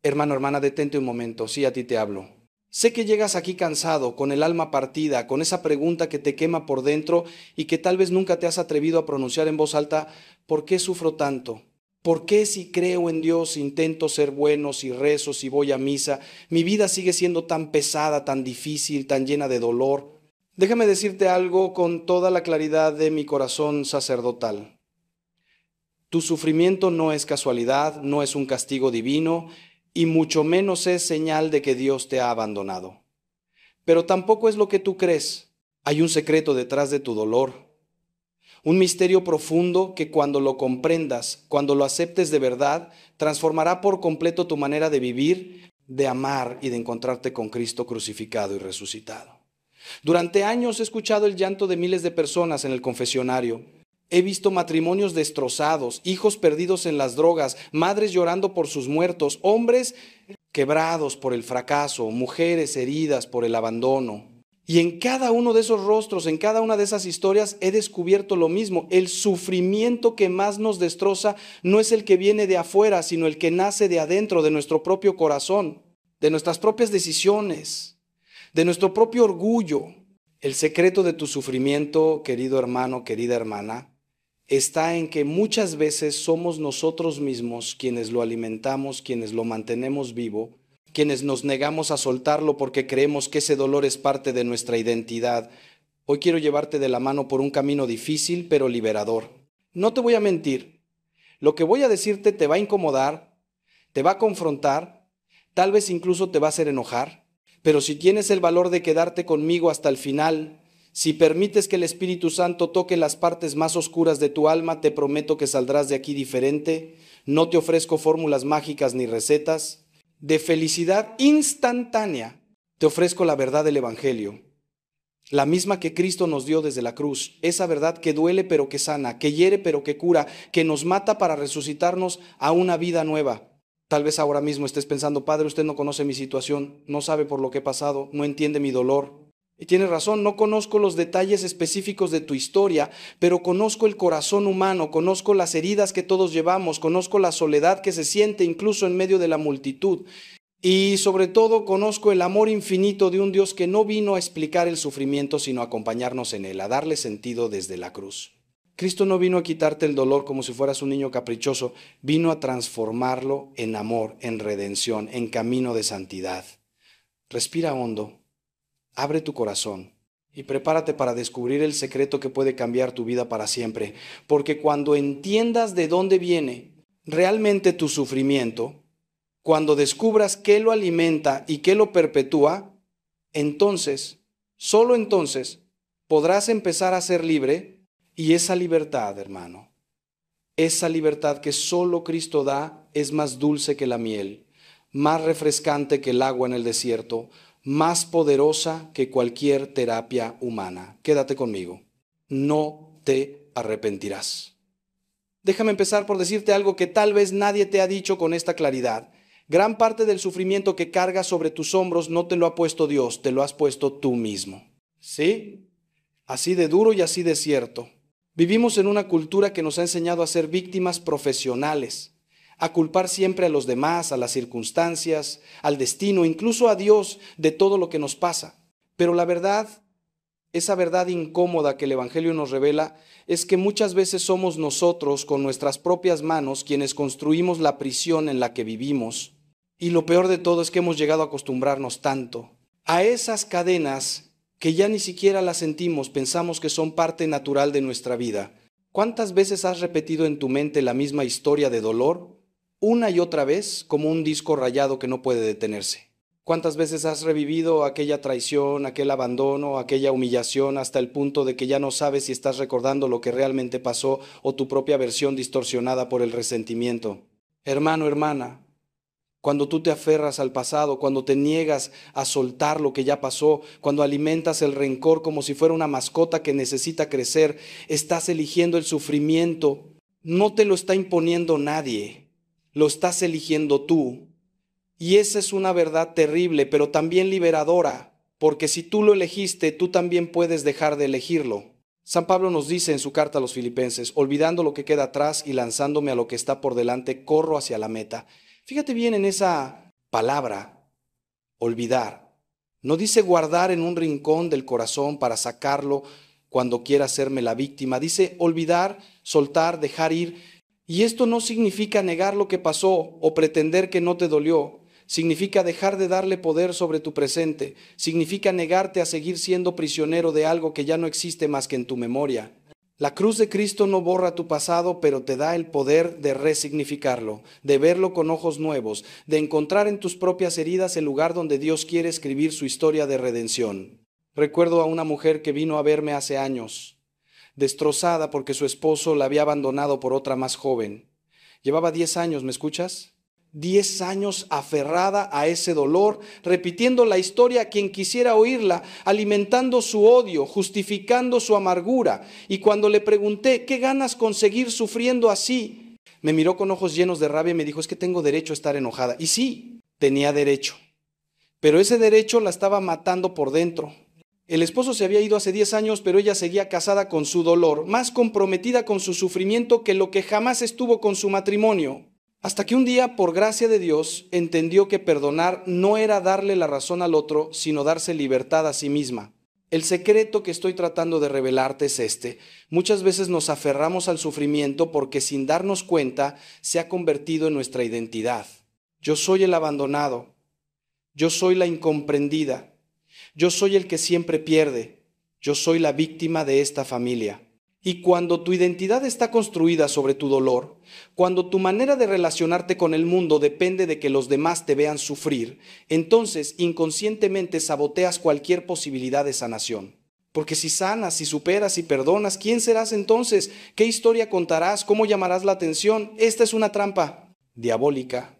Hermano, hermana, detente un momento, sí, a ti te hablo. Sé que llegas aquí cansado, con el alma partida, con esa pregunta que te quema por dentro y que tal vez nunca te has atrevido a pronunciar en voz alta: ¿por qué sufro tanto? ¿Por qué si creo en Dios, intento ser bueno, si rezo, si voy a misa, mi vida sigue siendo tan pesada, tan difícil, tan llena de dolor? Déjame decirte algo con toda la claridad de mi corazón sacerdotal. Tu sufrimiento no es casualidad, no es un castigo divino y mucho menos es señal de que Dios te ha abandonado. Pero tampoco es lo que tú crees. Hay un secreto detrás de tu dolor, un misterio profundo que cuando lo comprendas, cuando lo aceptes de verdad, transformará por completo tu manera de vivir, de amar y de encontrarte con Cristo crucificado y resucitado. Durante años he escuchado el llanto de miles de personas en el confesionario. He visto matrimonios destrozados, hijos perdidos en las drogas, madres llorando por sus muertos, hombres quebrados por el fracaso, mujeres heridas por el abandono. Y en cada uno de esos rostros, en cada una de esas historias, he descubierto lo mismo. El sufrimiento que más nos destroza no es el que viene de afuera, sino el que nace de adentro, de nuestro propio corazón, de nuestras propias decisiones, de nuestro propio orgullo. El secreto de tu sufrimiento, querido hermano, querida hermana, está en que muchas veces somos nosotros mismos quienes lo alimentamos, quienes lo mantenemos vivo, quienes nos negamos a soltarlo porque creemos que ese dolor es parte de nuestra identidad. Hoy quiero llevarte de la mano por un camino difícil pero liberador. No te voy a mentir, lo que voy a decirte te va a incomodar, te va a confrontar, tal vez incluso te va a hacer enojar, pero si tienes el valor de quedarte conmigo hasta el final, si permites que el Espíritu Santo toque las partes más oscuras de tu alma, te prometo que saldrás de aquí diferente. No te ofrezco fórmulas mágicas ni recetas. De felicidad instantánea, te ofrezco la verdad del Evangelio, la misma que Cristo nos dio desde la cruz, esa verdad que duele pero que sana, que hiere pero que cura, que nos mata para resucitarnos a una vida nueva. Tal vez ahora mismo estés pensando: Padre, usted no conoce mi situación, no sabe por lo que he pasado, no entiende mi dolor. Y tienes razón, no conozco los detalles específicos de tu historia, pero conozco el corazón humano, conozco las heridas que todos llevamos, conozco la soledad que se siente incluso en medio de la multitud. Y sobre todo conozco el amor infinito de un Dios que no vino a explicar el sufrimiento, sino a acompañarnos en él, a darle sentido desde la cruz. Cristo no vino a quitarte el dolor como si fueras un niño caprichoso, vino a transformarlo en amor, en redención, en camino de santidad. Respira hondo. Abre tu corazón y prepárate para descubrir el secreto que puede cambiar tu vida para siempre, porque cuando entiendas de dónde viene realmente tu sufrimiento, cuando descubras qué lo alimenta y qué lo perpetúa, entonces, solo entonces, podrás empezar a ser libre. Y esa libertad, hermano, esa libertad que solo Cristo da, es más dulce que la miel, más refrescante que el agua en el desierto, más poderosa que cualquier terapia humana. Quédate conmigo. No te arrepentirás. Déjame empezar por decirte algo que tal vez nadie te ha dicho con esta claridad. Gran parte del sufrimiento que cargas sobre tus hombros no te lo ha puesto Dios, te lo has puesto tú mismo. ¿Sí? Así de duro y así de cierto. Vivimos en una cultura que nos ha enseñado a ser víctimas profesionales, a culpar siempre a los demás, a las circunstancias, al destino, incluso a Dios de todo lo que nos pasa. Pero la verdad, esa verdad incómoda que el Evangelio nos revela, es que muchas veces somos nosotros con nuestras propias manos quienes construimos la prisión en la que vivimos. Y lo peor de todo es que hemos llegado a acostumbrarnos tanto a esas cadenas que ya ni siquiera las sentimos, pensamos que son parte natural de nuestra vida. ¿Cuántas veces has repetido en tu mente la misma historia de dolor, una y otra vez, como un disco rayado que no puede detenerse? ¿Cuántas veces has revivido aquella traición, aquel abandono, aquella humillación hasta el punto de que ya no sabes si estás recordando lo que realmente pasó o tu propia versión distorsionada por el resentimiento? Hermano, hermana, cuando tú te aferras al pasado, cuando te niegas a soltar lo que ya pasó, cuando alimentas el rencor como si fuera una mascota que necesita crecer, estás eligiendo el sufrimiento. No te lo está imponiendo nadie, lo estás eligiendo tú. Y esa es una verdad terrible, pero también liberadora, porque si tú lo elegiste, tú también puedes dejar de elegirlo. San Pablo nos dice en su carta a los Filipenses: olvidando lo que queda atrás y lanzándome a lo que está por delante, corro hacia la meta. Fíjate bien en esa palabra, olvidar. No dice guardar en un rincón del corazón para sacarlo cuando quiera hacerme la víctima. Dice olvidar, soltar, dejar ir. Y esto no significa negar lo que pasó o pretender que no te dolió. Significa dejar de darle poder sobre tu presente. Significa negarte a seguir siendo prisionero de algo que ya no existe más que en tu memoria. La cruz de Cristo no borra tu pasado, pero te da el poder de resignificarlo, de verlo con ojos nuevos, de encontrar en tus propias heridas el lugar donde Dios quiere escribir su historia de redención. Recuerdo a una mujer que vino a verme hace años, destrozada porque su esposo la había abandonado por otra más joven. Llevaba 10 años, ¿me escuchas? 10 años aferrada a ese dolor, repitiendo la historia a quien quisiera oírla, alimentando su odio, justificando su amargura. Y cuando le pregunté, ¿qué ganas con seguir sufriendo así? Me miró con ojos llenos de rabia y me dijo, es que tengo derecho a estar enojada. Y sí, tenía derecho, pero ese derecho la estaba matando por dentro. El esposo se había ido hace 10 años, pero ella seguía casada con su dolor, más comprometida con su sufrimiento que lo que jamás estuvo con su matrimonio. Hasta que un día, por gracia de Dios, entendió que perdonar no era darle la razón al otro, sino darse libertad a sí misma. El secreto que estoy tratando de revelarte es este. Muchas veces nos aferramos al sufrimiento porque sin darnos cuenta se ha convertido en nuestra identidad. Yo soy el abandonado. Yo soy la incomprendida. Yo soy el que siempre pierde. Yo soy la víctima de esta familia. Y cuando tu identidad está construida sobre tu dolor, cuando tu manera de relacionarte con el mundo depende de que los demás te vean sufrir, entonces inconscientemente saboteas cualquier posibilidad de sanación. Porque si sanas, si superas, si perdonas, ¿quién serás entonces? ¿Qué historia contarás? ¿Cómo llamarás la atención? Esta es una trampa diabólica,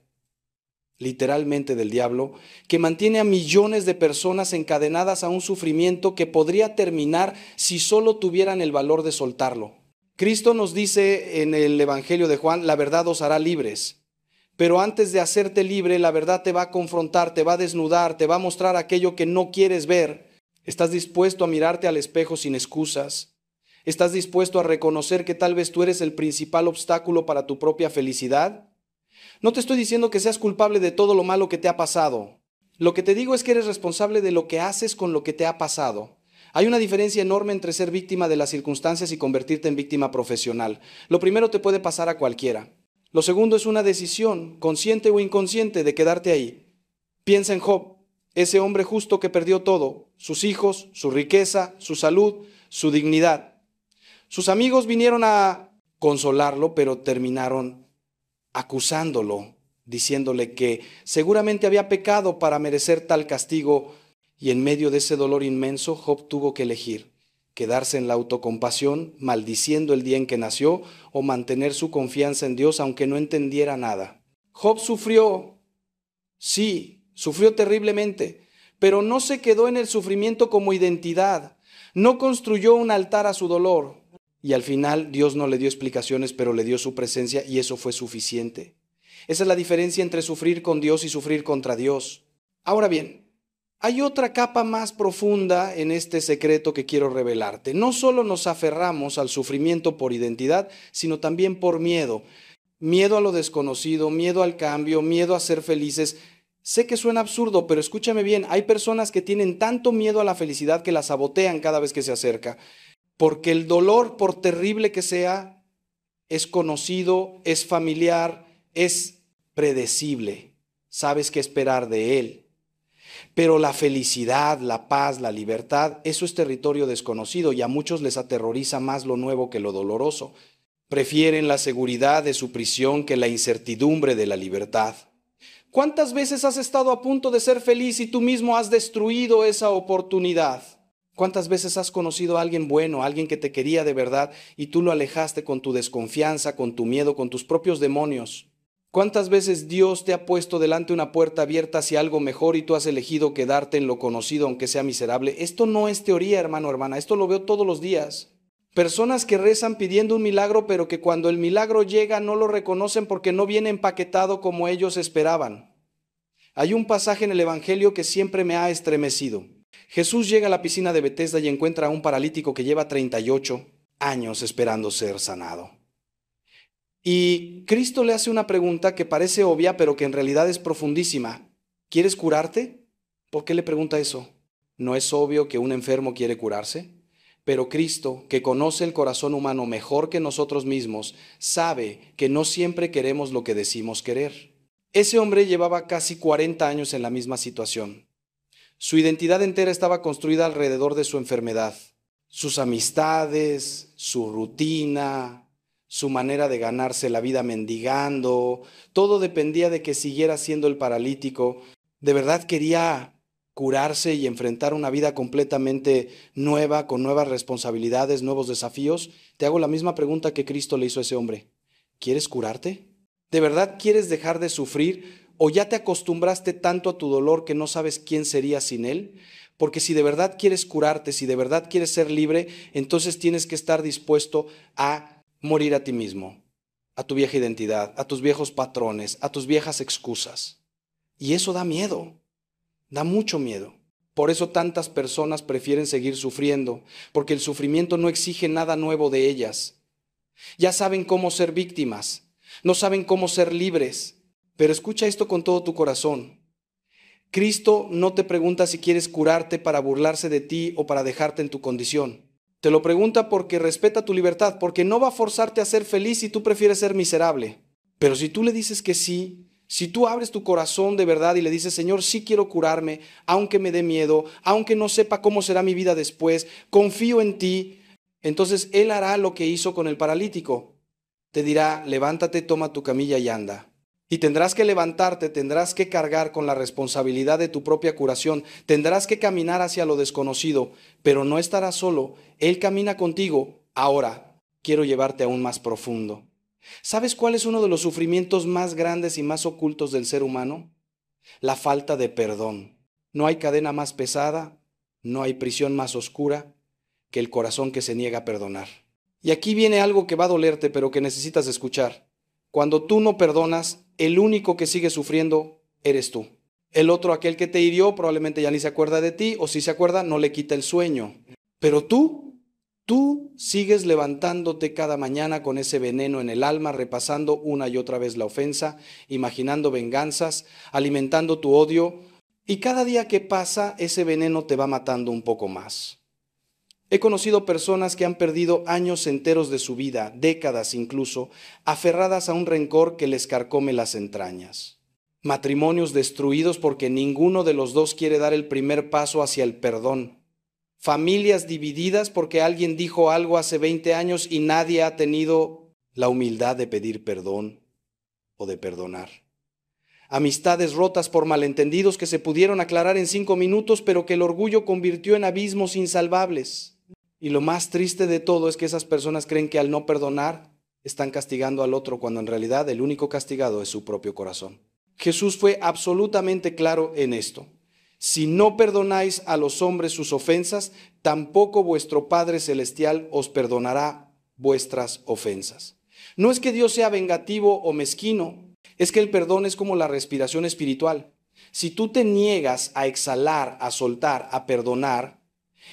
literalmente del diablo, que mantiene a millones de personas encadenadas a un sufrimiento que podría terminar si solo tuvieran el valor de soltarlo. Cristo nos dice en el Evangelio de Juan, la verdad os hará libres. Pero antes de hacerte libre, la verdad te va a confrontar, te va a desnudar, te va a mostrar aquello que no quieres ver. ¿Estás dispuesto a mirarte al espejo sin excusas? ¿Estás dispuesto a reconocer que tal vez tú eres el principal obstáculo para tu propia felicidad? No te estoy diciendo que seas culpable de todo lo malo que te ha pasado. Lo que te digo es que eres responsable de lo que haces con lo que te ha pasado. Hay una diferencia enorme entre ser víctima de las circunstancias y convertirte en víctima profesional. Lo primero te puede pasar a cualquiera. Lo segundo es una decisión, consciente o inconsciente, de quedarte ahí. Piensa en Job, ese hombre justo que perdió todo, sus hijos, su riqueza, su salud, su dignidad. Sus amigos vinieron a consolarlo, pero terminaron acusándolo, diciéndole que seguramente había pecado para merecer tal castigo, y en medio de ese dolor inmenso, Job tuvo que elegir quedarse en la autocompasión, maldiciendo el día en que nació, o mantener su confianza en Dios aunque no entendiera nada. Job sufrió, sí, sufrió terriblemente, pero no se quedó en el sufrimiento como identidad, no construyó un altar a su dolor. Y al final Dios no le dio explicaciones, pero le dio su presencia y eso fue suficiente. Esa es la diferencia entre sufrir con Dios y sufrir contra Dios. Ahora bien, hay otra capa más profunda en este secreto que quiero revelarte. No solo nos aferramos al sufrimiento por identidad, sino también por miedo. Miedo a lo desconocido, miedo al cambio, miedo a ser felices. Sé que suena absurdo, pero escúchame bien, hay personas que tienen tanto miedo a la felicidad que la sabotean cada vez que se acerca. Porque el dolor, por terrible que sea, es conocido, es familiar, es predecible. Sabes qué esperar de él. Pero la felicidad, la paz, la libertad, eso es territorio desconocido y a muchos les aterroriza más lo nuevo que lo doloroso. Prefieren la seguridad de su prisión que la incertidumbre de la libertad. ¿Cuántas veces has estado a punto de ser feliz y tú mismo has destruido esa oportunidad? ¿Cuántas veces has conocido a alguien bueno, a alguien que te quería de verdad y tú lo alejaste con tu desconfianza, con tu miedo, con tus propios demonios? ¿Cuántas veces Dios te ha puesto delante una puerta abierta hacia algo mejor y tú has elegido quedarte en lo conocido aunque sea miserable? Esto no es teoría, hermano, hermana, esto lo veo todos los días. Personas que rezan pidiendo un milagro, pero que cuando el milagro llega no lo reconocen porque no viene empaquetado como ellos esperaban. Hay un pasaje en el Evangelio que siempre me ha estremecido. Jesús llega a la piscina de Betesda y encuentra a un paralítico que lleva 38 años esperando ser sanado. Y Cristo le hace una pregunta que parece obvia, pero que en realidad es profundísima. ¿Quieres curarte? ¿Por qué le pregunta eso? ¿No es obvio que un enfermo quiere curarse? Pero Cristo, que conoce el corazón humano mejor que nosotros mismos, sabe que no siempre queremos lo que decimos querer. Ese hombre llevaba casi 40 años en la misma situación. Su identidad entera estaba construida alrededor de su enfermedad. Sus amistades, su rutina, su manera de ganarse la vida mendigando, todo dependía de que siguiera siendo el paralítico. ¿De verdad quería curarse y enfrentar una vida completamente nueva, con nuevas responsabilidades, nuevos desafíos? Te hago la misma pregunta que Cristo le hizo a ese hombre. ¿Quieres curarte? ¿De verdad quieres dejar de sufrir o ya te acostumbraste tanto a tu dolor que no sabes quién serías sin él? Porque si de verdad quieres curarte, si de verdad quieres ser libre, entonces tienes que estar dispuesto a morir a ti mismo, a tu vieja identidad, a tus viejos patrones, a tus viejas excusas. Y eso da miedo, da mucho miedo. Por eso tantas personas prefieren seguir sufriendo, porque el sufrimiento no exige nada nuevo de ellas. Ya saben cómo ser víctimas, no saben cómo ser libres. Pero escucha esto con todo tu corazón. Cristo no te pregunta si quieres curarte para burlarse de ti o para dejarte en tu condición. Te lo pregunta porque respeta tu libertad, porque no va a forzarte a ser feliz si tú prefieres ser miserable. Pero si tú le dices que sí, si tú abres tu corazón de verdad y le dices, Señor, sí quiero curarme, aunque me dé miedo, aunque no sepa cómo será mi vida después, confío en ti, entonces Él hará lo que hizo con el paralítico. Te dirá, levántate, toma tu camilla y anda. Y tendrás que levantarte, tendrás que cargar con la responsabilidad de tu propia curación, tendrás que caminar hacia lo desconocido, pero no estarás solo. Él camina contigo. Ahora, quiero llevarte aún más profundo. ¿Sabes cuál es uno de los sufrimientos más grandes y más ocultos del ser humano? La falta de perdón. No hay cadena más pesada, no hay prisión más oscura que el corazón que se niega a perdonar. Y aquí viene algo que va a dolerte, pero que necesitas escuchar. Cuando tú no perdonas, el único que sigue sufriendo eres tú. El otro, aquel que te hirió, probablemente ya ni se acuerda de ti, o si se acuerda, no le quita el sueño. Pero tú sigues levantándote cada mañana con ese veneno en el alma, repasando una y otra vez la ofensa, imaginando venganzas, alimentando tu odio, y cada día que pasa, ese veneno te va matando un poco más. He conocido personas que han perdido años enteros de su vida, décadas incluso, aferradas a un rencor que les carcome las entrañas. Matrimonios destruidos porque ninguno de los dos quiere dar el primer paso hacia el perdón. Familias divididas porque alguien dijo algo hace 20 años y nadie ha tenido la humildad de pedir perdón o de perdonar. Amistades rotas por malentendidos que se pudieron aclarar en 5 minutos, pero que el orgullo convirtió en abismos insalvables. Y lo más triste de todo es que esas personas creen que al no perdonar están castigando al otro, cuando en realidad el único castigado es su propio corazón. Jesús fue absolutamente claro en esto. Si no perdonáis a los hombres sus ofensas, tampoco vuestro Padre Celestial os perdonará vuestras ofensas. No es que Dios sea vengativo o mezquino, es que el perdón es como la respiración espiritual. Si tú te niegas a exhalar, a soltar, a perdonar,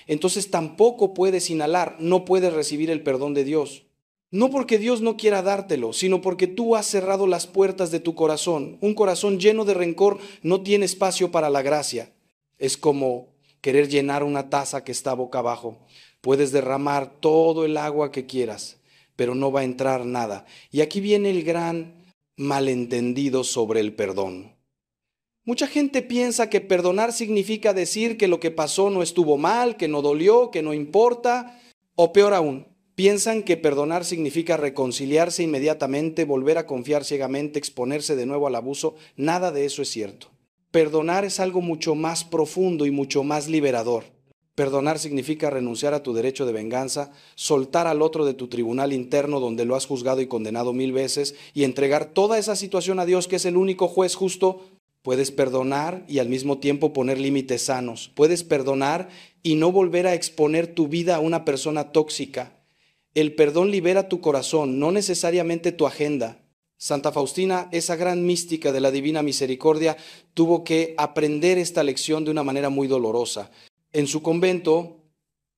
entonces tampoco puedes inhalar, no puedes recibir el perdón de Dios. No porque Dios no quiera dártelo, sino porque tú has cerrado las puertas de tu corazón. Un corazón lleno de rencor no tiene espacio para la gracia. Es como querer llenar una taza que está boca abajo. Puedes derramar todo el agua que quieras, pero no va a entrar nada. Y aquí viene el gran malentendido sobre el perdón. Mucha gente piensa que perdonar significa decir que lo que pasó no estuvo mal, que no dolió, que no importa, o peor aún, piensan que perdonar significa reconciliarse inmediatamente, volver a confiar ciegamente, exponerse de nuevo al abuso. Nada de eso es cierto. Perdonar es algo mucho más profundo y mucho más liberador. Perdonar significa renunciar a tu derecho de venganza, soltar al otro de tu tribunal interno donde lo has juzgado y condenado 1000 veces y entregar toda esa situación a Dios, que es el único juez justo. Puedes perdonar y al mismo tiempo poner límites sanos. Puedes perdonar y no volver a exponer tu vida a una persona tóxica. El perdón libera tu corazón, no necesariamente tu agenda. Santa Faustina, esa gran mística de la Divina Misericordia, tuvo que aprender esta lección de una manera muy dolorosa. En su convento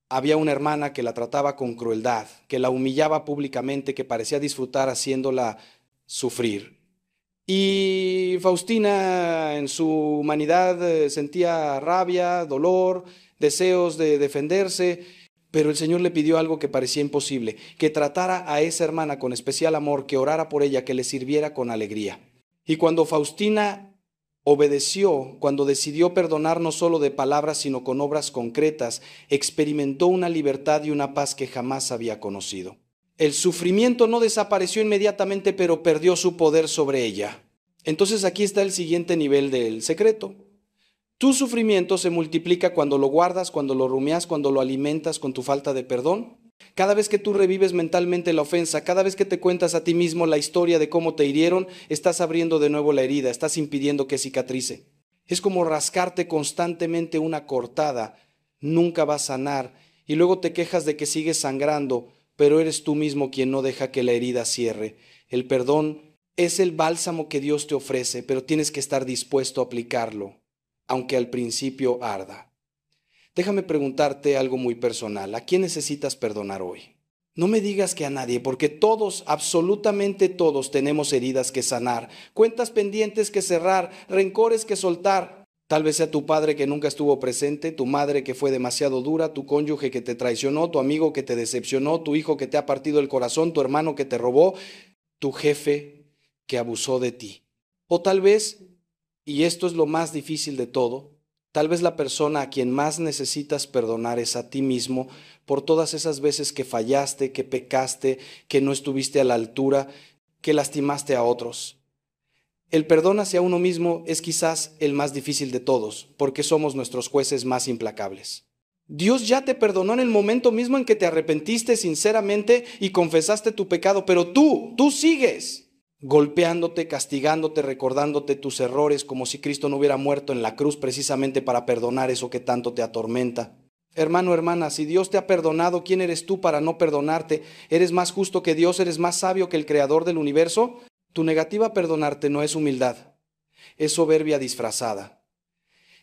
había una hermana que la trataba con crueldad, que la humillaba públicamente, que parecía disfrutar haciéndola sufrir. Y Faustina en su humanidad sentía rabia, dolor, deseos de defenderse, pero el Señor le pidió algo que parecía imposible, que tratara a esa hermana con especial amor, que orara por ella, que le sirviera con alegría. Y cuando Faustina obedeció, cuando decidió perdonar no solo de palabras, sino con obras concretas, experimentó una libertad y una paz que jamás había conocido. El sufrimiento no desapareció inmediatamente, pero perdió su poder sobre ella. Entonces aquí está el siguiente nivel del secreto. Tu sufrimiento se multiplica cuando lo guardas, cuando lo rumias, cuando lo alimentas con tu falta de perdón. Cada vez que tú revives mentalmente la ofensa, cada vez que te cuentas a ti mismo la historia de cómo te hirieron, estás abriendo de nuevo la herida, estás impidiendo que cicatrice. Es como rascarte constantemente una cortada, nunca va a sanar y luego te quejas de que sigues sangrando, pero eres tú mismo quien no deja que la herida cierre. El perdón es el bálsamo que Dios te ofrece, pero tienes que estar dispuesto a aplicarlo, aunque al principio arda. Déjame preguntarte algo muy personal. ¿A quién necesitas perdonar hoy? No me digas que a nadie, porque todos, absolutamente todos, tenemos heridas que sanar, cuentas pendientes que cerrar, rencores que soltar. Tal vez sea tu padre que nunca estuvo presente, tu madre que fue demasiado dura, tu cónyuge que te traicionó, tu amigo que te decepcionó, tu hijo que te ha partido el corazón, tu hermano que te robó, tu jefe que abusó de ti. O tal vez, y esto es lo más difícil de todo, tal vez la persona a quien más necesitas perdonar es a ti mismo por todas esas veces que fallaste, que pecaste, que no estuviste a la altura, que lastimaste a otros. El perdón hacia uno mismo es quizás el más difícil de todos, porque somos nuestros jueces más implacables. Dios ya te perdonó en el momento mismo en que te arrepentiste sinceramente y confesaste tu pecado, pero tú sigues golpeándote, castigándote, recordándote tus errores como si Cristo no hubiera muerto en la cruz precisamente para perdonar eso que tanto te atormenta. Hermano, hermana, si Dios te ha perdonado, ¿quién eres tú para no perdonarte? ¿Eres más justo que Dios? ¿Eres más sabio que el creador del universo? Tu negativa a perdonarte no es humildad, es soberbia disfrazada.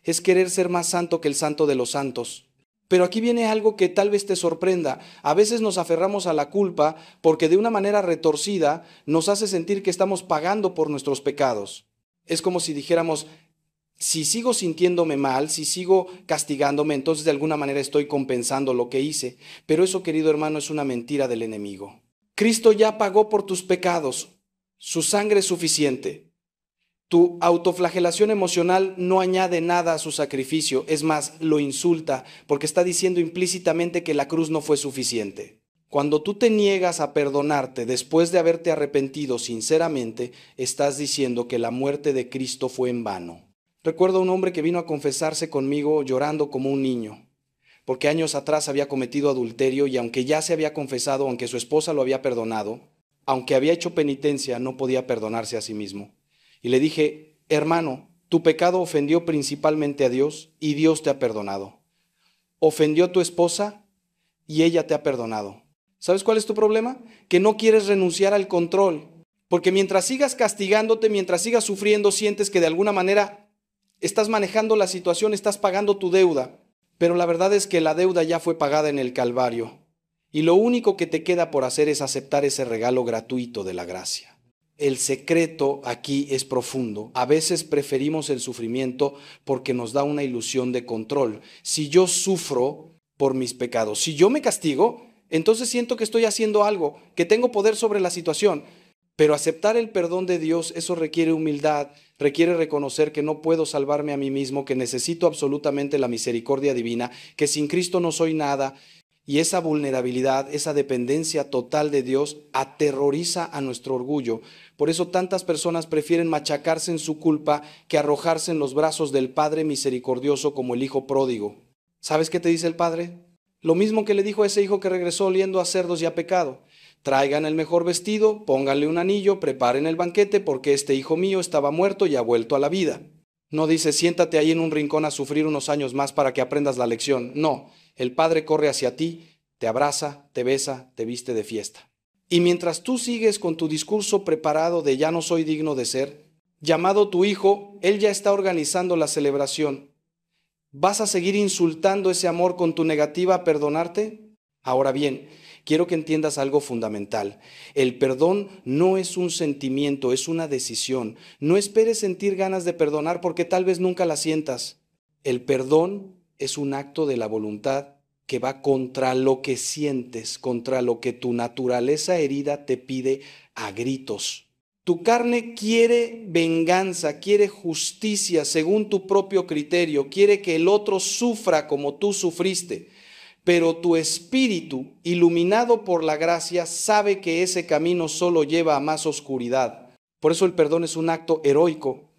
Es querer ser más santo que el santo de los santos. Pero aquí viene algo que tal vez te sorprenda. A veces nos aferramos a la culpa porque de una manera retorcida nos hace sentir que estamos pagando por nuestros pecados. Es como si dijéramos, si sigo sintiéndome mal, si sigo castigándome, entonces de alguna manera estoy compensando lo que hice. Pero eso, querido hermano, es una mentira del enemigo. Cristo ya pagó por tus pecados. Su sangre es suficiente. Tu autoflagelación emocional no añade nada a su sacrificio, es más, lo insulta, porque está diciendo implícitamente que la cruz no fue suficiente. Cuando tú te niegas a perdonarte después de haberte arrepentido sinceramente, estás diciendo que la muerte de Cristo fue en vano. Recuerdo a un hombre que vino a confesarse conmigo llorando como un niño, porque años atrás había cometido adulterio y aunque ya se había confesado, aunque su esposa lo había perdonado, aunque había hecho penitencia, no podía perdonarse a sí mismo. Y le dije, hermano, tu pecado ofendió principalmente a Dios y Dios te ha perdonado. Ofendió a tu esposa y ella te ha perdonado. ¿Sabes cuál es tu problema? Que no quieres renunciar al control. Porque mientras sigas castigándote, mientras sigas sufriendo, sientes que de alguna manera estás manejando la situación, estás pagando tu deuda. Pero la verdad es que la deuda ya fue pagada en el Calvario. Y lo único que te queda por hacer es aceptar ese regalo gratuito de la gracia. El secreto aquí es profundo. A veces preferimos el sufrimiento porque nos da una ilusión de control. Si yo sufro por mis pecados, si yo me castigo, entonces siento que estoy haciendo algo, que tengo poder sobre la situación. Pero aceptar el perdón de Dios, eso requiere humildad, requiere reconocer que no puedo salvarme a mí mismo, que necesito absolutamente la misericordia divina, que sin Cristo no soy nada. Y esa vulnerabilidad, esa dependencia total de Dios aterroriza a nuestro orgullo. Por eso tantas personas prefieren machacarse en su culpa que arrojarse en los brazos del Padre misericordioso como el hijo pródigo. ¿Sabes qué te dice el Padre? Lo mismo que le dijo a ese hijo que regresó oliendo a cerdos y a pecado. Traigan el mejor vestido, pónganle un anillo, preparen el banquete porque este hijo mío estaba muerto y ha vuelto a la vida. No dice siéntate ahí en un rincón a sufrir unos años más para que aprendas la lección. No. El Padre corre hacia ti, te abraza, te besa, te viste de fiesta. Y mientras tú sigues con tu discurso preparado de ya no soy digno de ser, llamado tu hijo, él ya está organizando la celebración. ¿Vas a seguir insultando ese amor con tu negativa a perdonarte? Ahora bien, quiero que entiendas algo fundamental. El perdón no es un sentimiento, es una decisión. No esperes sentir ganas de perdonar porque tal vez nunca la sientas. El perdón es un acto de la voluntad que va contra lo que sientes, contra lo que tu naturaleza herida te pide a gritos. Tu carne quiere venganza, quiere justicia según tu propio criterio, quiere que el otro sufra como tú sufriste. Pero tu espíritu, iluminado por la gracia, sabe que ese camino solo lleva a más oscuridad. Por eso el perdón es un acto heroico,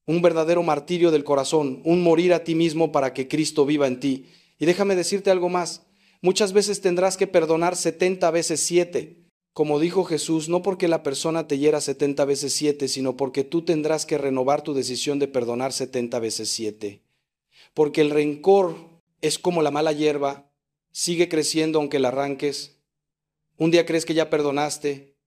un verdadero martirio del corazón, un morir a ti mismo para que Cristo viva en ti. Y déjame decirte algo más, muchas veces tendrás que perdonar 70 veces 7. Como dijo Jesús, no porque la persona te hiera 70 veces 7, sino porque tú tendrás que renovar tu decisión de perdonar 70 veces 7. Porque el rencor es como la mala hierba, sigue creciendo aunque la arranques. Un día crees que ya perdonaste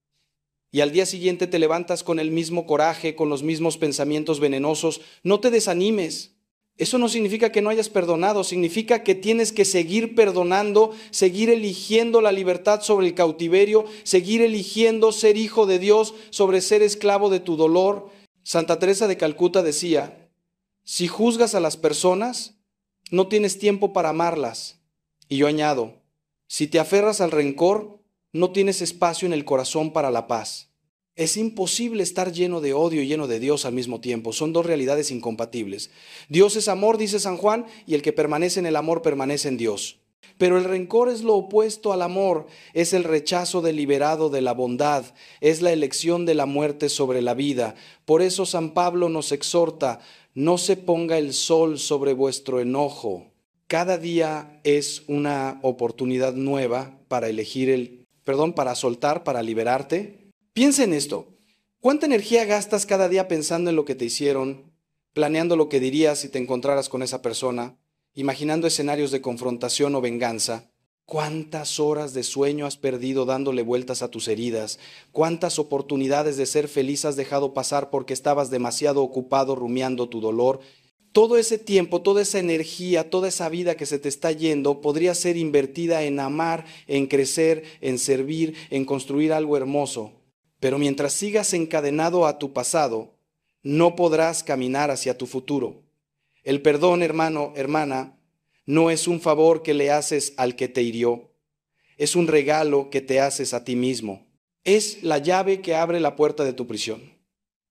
y al día siguiente te levantas con el mismo coraje, con los mismos pensamientos venenosos. No te desanimes. Eso no significa que no hayas perdonado, significa que tienes que seguir perdonando, seguir eligiendo la libertad sobre el cautiverio, seguir eligiendo ser hijo de Dios sobre ser esclavo de tu dolor. Santa Teresa de Calcuta decía, si juzgas a las personas, no tienes tiempo para amarlas. Y yo añado, si te aferras al rencor, no tienes espacio en el corazón para la paz. Es imposible estar lleno de odio y lleno de Dios al mismo tiempo. Son dos realidades incompatibles. Dios es amor, dice San Juan, y el que permanece en el amor permanece en Dios. Pero el rencor es lo opuesto al amor, es el rechazo deliberado de la bondad, es la elección de la muerte sobre la vida. Por eso San Pablo nos exhorta, no se ponga el sol sobre vuestro enojo. Cada día es una oportunidad nueva para elegir para soltar, para liberarte. Piensa en esto. ¿Cuánta energía gastas cada día pensando en lo que te hicieron, planeando lo que dirías si te encontraras con esa persona, imaginando escenarios de confrontación o venganza? ¿Cuántas horas de sueño has perdido dándole vueltas a tus heridas? ¿Cuántas oportunidades de ser feliz has dejado pasar porque estabas demasiado ocupado rumiando tu dolor? Todo ese tiempo, toda esa energía, toda esa vida que se te está yendo podría ser invertida en amar, en crecer, en servir, en construir algo hermoso. Pero mientras sigas encadenado a tu pasado, no podrás caminar hacia tu futuro. El perdón, hermano, hermana, no es un favor que le haces al que te hirió. Es un regalo que te haces a ti mismo. Es la llave que abre la puerta de tu prisión.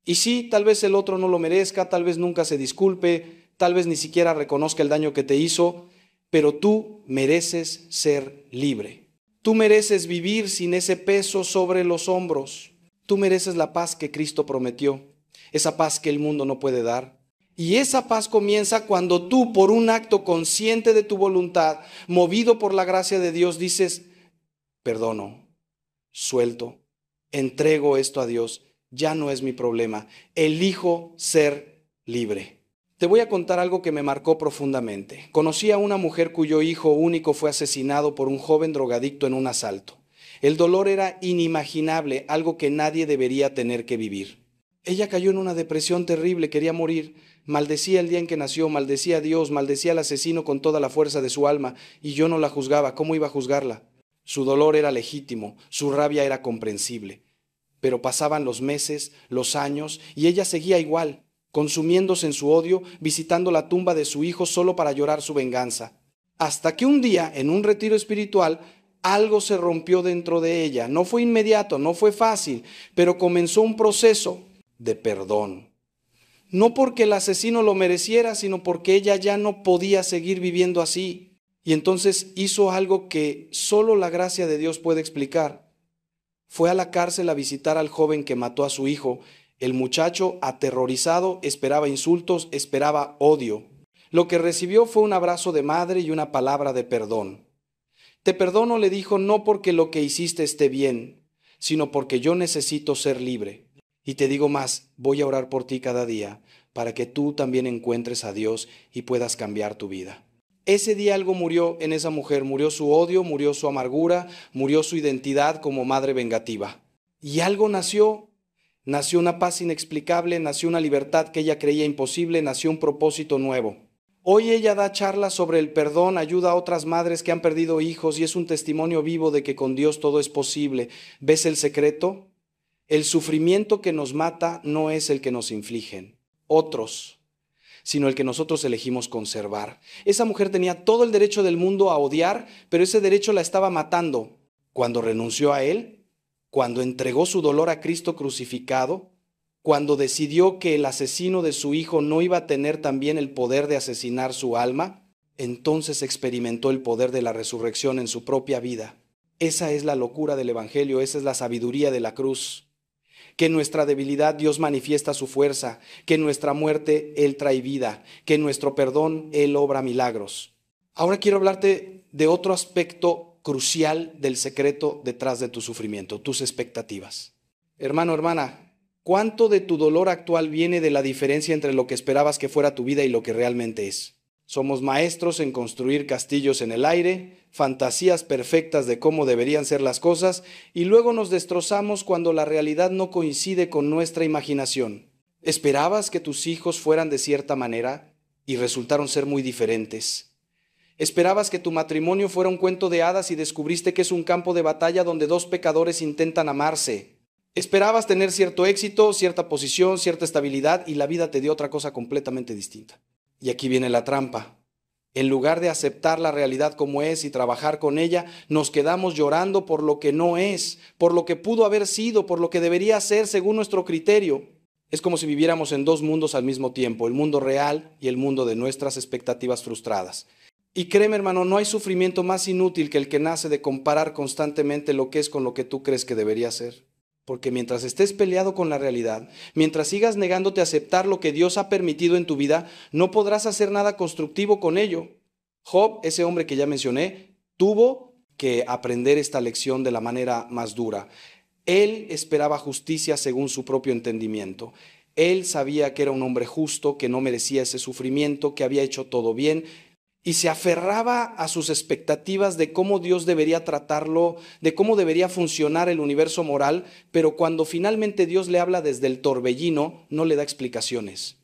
Y sí, tal vez el otro no lo merezca, tal vez nunca se disculpe, tal vez ni siquiera reconozca el daño que te hizo, pero tú mereces ser libre. Tú mereces vivir sin ese peso sobre los hombros. Tú mereces la paz que Cristo prometió, esa paz que el mundo no puede dar. Y esa paz comienza cuando tú, por un acto consciente de tu voluntad, movido por la gracia de Dios, dices, perdono, suelto, entrego esto a Dios. Ya no es mi problema. Elijo ser libre. Te voy a contar algo que me marcó profundamente. Conocí a una mujer cuyo hijo único fue asesinado por un joven drogadicto en un asalto. El dolor era inimaginable, algo que nadie debería tener que vivir. Ella cayó en una depresión terrible, quería morir. Maldecía el día en que nació, maldecía a Dios, maldecía al asesino con toda la fuerza de su alma, y yo no la juzgaba. ¿Cómo iba a juzgarla? Su dolor era legítimo, su rabia era comprensible. Pero pasaban los meses, los años, y ella seguía igual, consumiéndose en su odio, visitando la tumba de su hijo solo para llorar su venganza. Hasta que un día, en un retiro espiritual, algo se rompió dentro de ella. No fue inmediato, no fue fácil, pero comenzó un proceso de perdón. No porque el asesino lo mereciera, sino porque ella ya no podía seguir viviendo así. Y entonces hizo algo que solo la gracia de Dios puede explicar. Fue a la cárcel a visitar al joven que mató a su hijo. El muchacho, aterrorizado, esperaba insultos, esperaba odio. Lo que recibió fue un abrazo de madre y una palabra de perdón. Te perdono, le dijo, no porque lo que hiciste esté bien, sino porque yo necesito ser libre. Y te digo más, voy a orar por ti cada día, para que tú también encuentres a Dios y puedas cambiar tu vida. Ese día algo murió en esa mujer, murió su odio, murió su amargura, murió su identidad como madre vengativa. Y algo nació una paz inexplicable, nació una libertad que ella creía imposible, nació un propósito nuevo. Hoy ella da charlas sobre el perdón, ayuda a otras madres que han perdido hijos y es un testimonio vivo de que con Dios todo es posible. ¿Ves el secreto? El sufrimiento que nos mata no es el que nos infligen otros, sino el que nosotros elegimos conservar. Esa mujer tenía todo el derecho del mundo a odiar, pero ese derecho la estaba matando. Cuando renunció a él, cuando entregó su dolor a Cristo crucificado, cuando decidió que el asesino de su hijo no iba a tener también el poder de asesinar su alma, entonces experimentó el poder de la resurrección en su propia vida. Esa es la locura del Evangelio, esa es la sabiduría de la cruz. Que en nuestra debilidad Dios manifiesta su fuerza, que en nuestra muerte Él trae vida, que en nuestro perdón Él obra milagros. Ahora quiero hablarte de otro aspecto crucial del secreto detrás de tu sufrimiento, tus expectativas. Hermano, hermana, ¿cuánto de tu dolor actual viene de la diferencia entre lo que esperabas que fuera tu vida y lo que realmente es? Somos maestros en construir castillos en el aire, fantasías perfectas de cómo deberían ser las cosas, y luego nos destrozamos cuando la realidad no coincide con nuestra imaginación. ¿Esperabas que tus hijos fueran de cierta manera y resultaron ser muy diferentes? ¿Esperabas que tu matrimonio fuera un cuento de hadas y descubriste que es un campo de batalla donde dos pecadores intentan amarse? ¿Esperabas tener cierto éxito, cierta posición, cierta estabilidad y la vida te dio otra cosa completamente distinta? Y aquí viene la trampa. En lugar de aceptar la realidad como es y trabajar con ella, nos quedamos llorando por lo que no es, por lo que pudo haber sido, por lo que debería ser según nuestro criterio. Es como si viviéramos en dos mundos al mismo tiempo, el mundo real y el mundo de nuestras expectativas frustradas. Y créeme, hermano, no hay sufrimiento más inútil que el que nace de comparar constantemente lo que es con lo que tú crees que debería ser. Porque mientras estés peleado con la realidad, mientras sigas negándote a aceptar lo que Dios ha permitido en tu vida, no podrás hacer nada constructivo con ello. Job, ese hombre que ya mencioné, tuvo que aprender esta lección de la manera más dura. Él esperaba justicia según su propio entendimiento. Él sabía que era un hombre justo, que no merecía ese sufrimiento, que había hecho todo bien, y se aferraba a sus expectativas de cómo Dios debería tratarlo, de cómo debería funcionar el universo moral, pero cuando finalmente Dios le habla desde el torbellino, no le da explicaciones.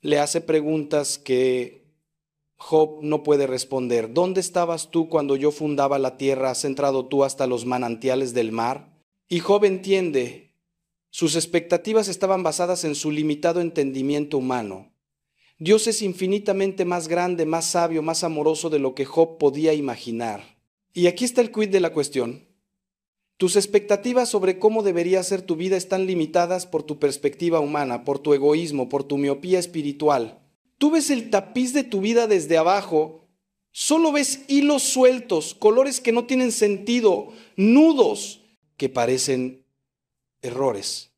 Le hace preguntas que Job no puede responder. ¿Dónde estabas tú cuando yo fundaba la tierra? ¿Has entrado tú hasta los manantiales del mar? Y Job entiende, sus expectativas estaban basadas en su limitado entendimiento humano. Dios es infinitamente más grande, más sabio, más amoroso de lo que Job podía imaginar. Y aquí está el quid de la cuestión. Tus expectativas sobre cómo debería ser tu vida están limitadas por tu perspectiva humana, por tu egoísmo, por tu miopía espiritual. Tú ves el tapiz de tu vida desde abajo, solo ves hilos sueltos, colores que no tienen sentido, nudos que parecen errores.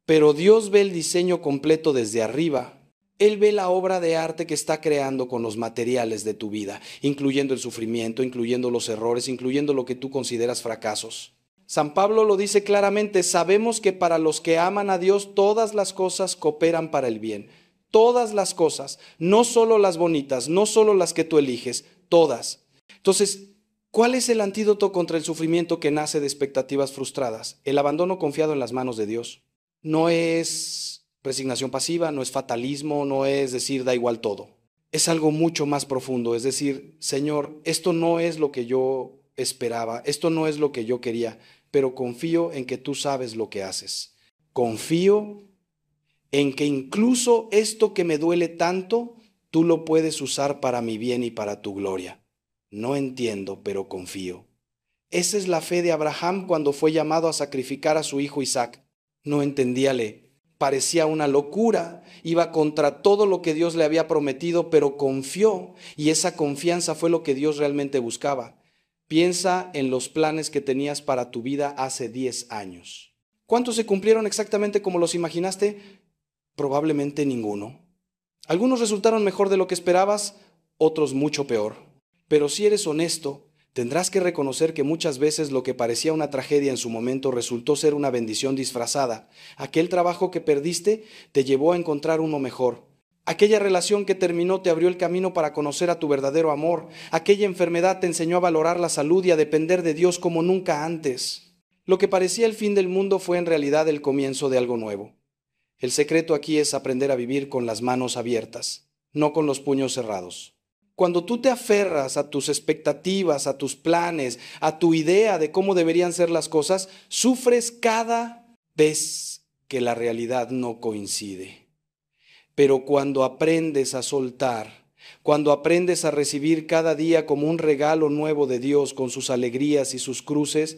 Pero Dios ve el diseño completo desde arriba. Él ve la obra de arte que está creando con los materiales de tu vida, incluyendo el sufrimiento, incluyendo los errores, incluyendo lo que tú consideras fracasos. San Pablo lo dice claramente, sabemos que para los que aman a Dios todas las cosas cooperan para el bien. Todas las cosas, no solo las bonitas, no solo las que tú eliges, todas. Entonces, ¿cuál es el antídoto contra el sufrimiento que nace de expectativas frustradas? El abandono confiado en las manos de Dios. No es resignación pasiva, no es fatalismo, no es decir da igual todo. Es algo mucho más profundo, es decir, Señor, esto no es lo que yo esperaba, esto no es lo que yo quería, pero confío en que tú sabes lo que haces. Confío en que incluso esto que me duele tanto, tú lo puedes usar para mi bien y para tu gloria. No entiendo, pero confío. Esa es la fe de Abraham cuando fue llamado a sacrificar a su hijo Isaac. No entendíale. Parecía una locura, iba contra todo lo que Dios le había prometido, pero confió, y esa confianza fue lo que Dios realmente buscaba. Piensa en los planes que tenías para tu vida hace 10 años. ¿Cuántos se cumplieron exactamente como los imaginaste? Probablemente ninguno. Algunos resultaron mejor de lo que esperabas, otros mucho peor. Pero si eres honesto, tendrás que reconocer que muchas veces lo que parecía una tragedia en su momento resultó ser una bendición disfrazada. Aquel trabajo que perdiste te llevó a encontrar uno mejor. Aquella relación que terminó te abrió el camino para conocer a tu verdadero amor. Aquella enfermedad te enseñó a valorar la salud y a depender de Dios como nunca antes. Lo que parecía el fin del mundo fue en realidad el comienzo de algo nuevo. El secreto aquí es aprender a vivir con las manos abiertas. no con los puños cerrados. Cuando tú te aferras a tus expectativas, a tus planes, a tu idea de cómo deberían ser las cosas, sufres cada vez que la realidad no coincide. Pero cuando aprendes a soltar, cuando aprendes a recibir cada día como un regalo nuevo de Dios con sus alegrías y sus cruces,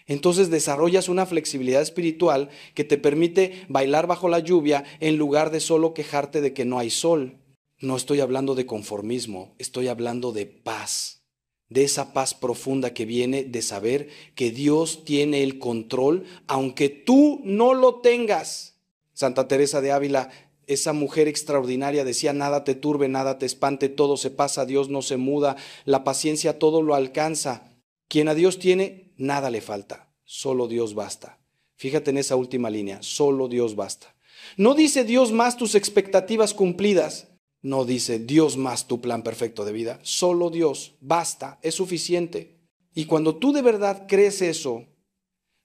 entonces desarrollas una flexibilidad espiritual que te permite bailar bajo la lluvia en lugar de solo quejarte de que no hay sol. No estoy hablando de conformismo, estoy hablando de paz, de esa paz profunda que viene de saber que Dios tiene el control, aunque tú no lo tengas. Santa Teresa de Ávila, esa mujer extraordinaria, decía: nada te turbe, nada te espante, todo se pasa, Dios no se muda, la paciencia todo lo alcanza. Quien a Dios tiene, nada le falta, solo Dios basta. Fíjate en esa última línea, solo Dios basta. No dice Dios más tus expectativas cumplidas, no dice Dios más tu plan perfecto de vida, solo Dios basta, es suficiente. Y cuando tú de verdad crees eso,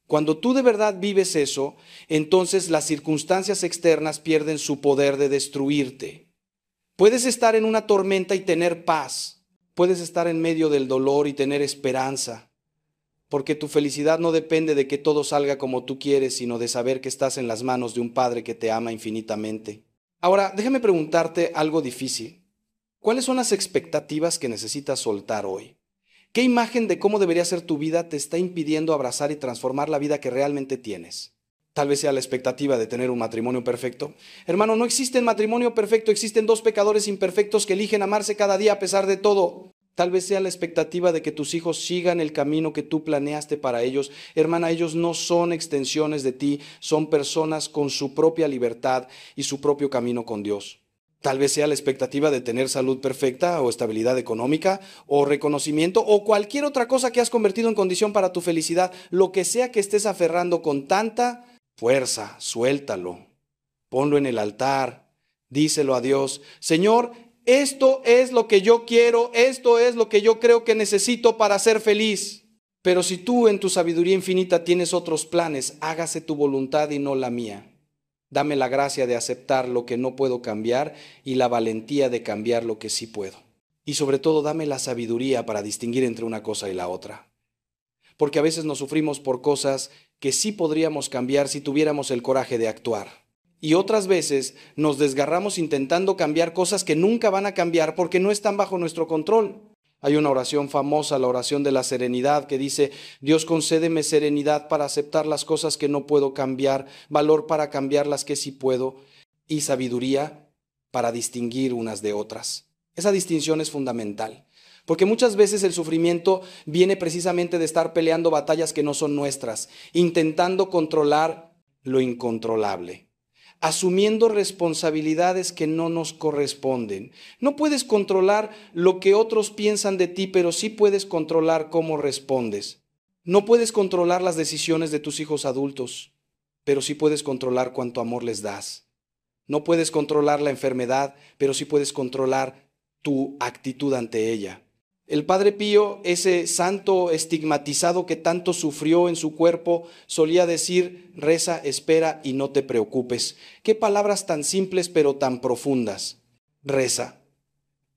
cuando tú de verdad vives eso, entonces las circunstancias externas pierden su poder de destruirte. Puedes estar en una tormenta y tener paz. Puedes estar en medio del dolor y tener esperanza. Porque tu felicidad no depende de que todo salga como tú quieres, sino de saber que estás en las manos de un Padre que te ama infinitamente. Ahora, déjame preguntarte algo difícil. ¿Cuáles son las expectativas que necesitas soltar hoy? ¿Qué imagen de cómo debería ser tu vida te está impidiendo abrazar y transformar la vida que realmente tienes? Tal vez sea la expectativa de tener un matrimonio perfecto. Hermano, no existe el matrimonio perfecto, existen dos pecadores imperfectos que eligen amarse cada día a pesar de todo. Tal vez sea la expectativa de que tus hijos sigan el camino que tú planeaste para ellos. Hermana, ellos no son extensiones de ti, son personas con su propia libertad y su propio camino con Dios. Tal vez sea la expectativa de tener salud perfecta o estabilidad económica o reconocimiento o cualquier otra cosa que has convertido en condición para tu felicidad. Lo que sea que estés aferrando con tanta fuerza, suéltalo, ponlo en el altar, díselo a Dios: Señor, esto es lo que yo quiero, esto es lo que yo creo que necesito para ser feliz. Pero si tú en tu sabiduría infinita tienes otros planes, hágase tu voluntad y no la mía. Dame la gracia de aceptar lo que no puedo cambiar y la valentía de cambiar lo que sí puedo. Y sobre todo, dame la sabiduría para distinguir entre una cosa y la otra. Porque a veces nos sufrimos por cosas que sí podríamos cambiar si tuviéramos el coraje de actuar. Y otras veces nos desgarramos intentando cambiar cosas que nunca van a cambiar porque no están bajo nuestro control. Hay una oración famosa, la oración de la serenidad, que dice: Dios, concédeme serenidad para aceptar las cosas que no puedo cambiar, valor para cambiar las que sí puedo, y sabiduría para distinguir unas de otras. Esa distinción es fundamental, porque muchas veces el sufrimiento viene precisamente de estar peleando batallas que no son nuestras, intentando controlar lo incontrolable, asumiendo responsabilidades que no nos corresponden. No puedes controlar lo que otros piensan de ti, pero sí puedes controlar cómo respondes. No puedes controlar las decisiones de tus hijos adultos, pero sí puedes controlar cuánto amor les das. No puedes controlar la enfermedad, pero sí puedes controlar tu actitud ante ella. El Padre Pío, ese santo estigmatizado que tanto sufrió en su cuerpo, solía decir: reza, espera y no te preocupes. Qué palabras tan simples pero tan profundas. Reza.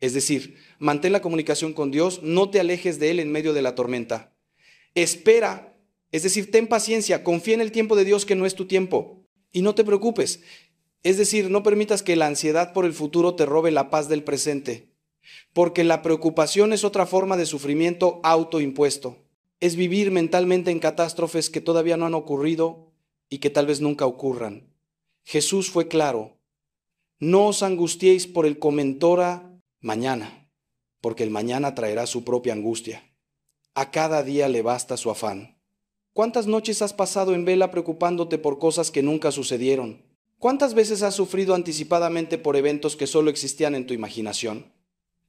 Es decir, mantén la comunicación con Dios, no te alejes de Él en medio de la tormenta. Espera, es decir, ten paciencia, confía en el tiempo de Dios que no es tu tiempo. Y no te preocupes. Es decir, no permitas que la ansiedad por el futuro te robe la paz del presente. Porque la preocupación es otra forma de sufrimiento autoimpuesto. Es vivir mentalmente en catástrofes que todavía no han ocurrido y que tal vez nunca ocurran. Jesús fue claro: no os angustiéis por el comentora mañana, porque el mañana traerá su propia angustia. A cada día le basta su afán. ¿Cuántas noches has pasado en vela preocupándote por cosas que nunca sucedieron? ¿Cuántas veces has sufrido anticipadamente por eventos que solo existían en tu imaginación?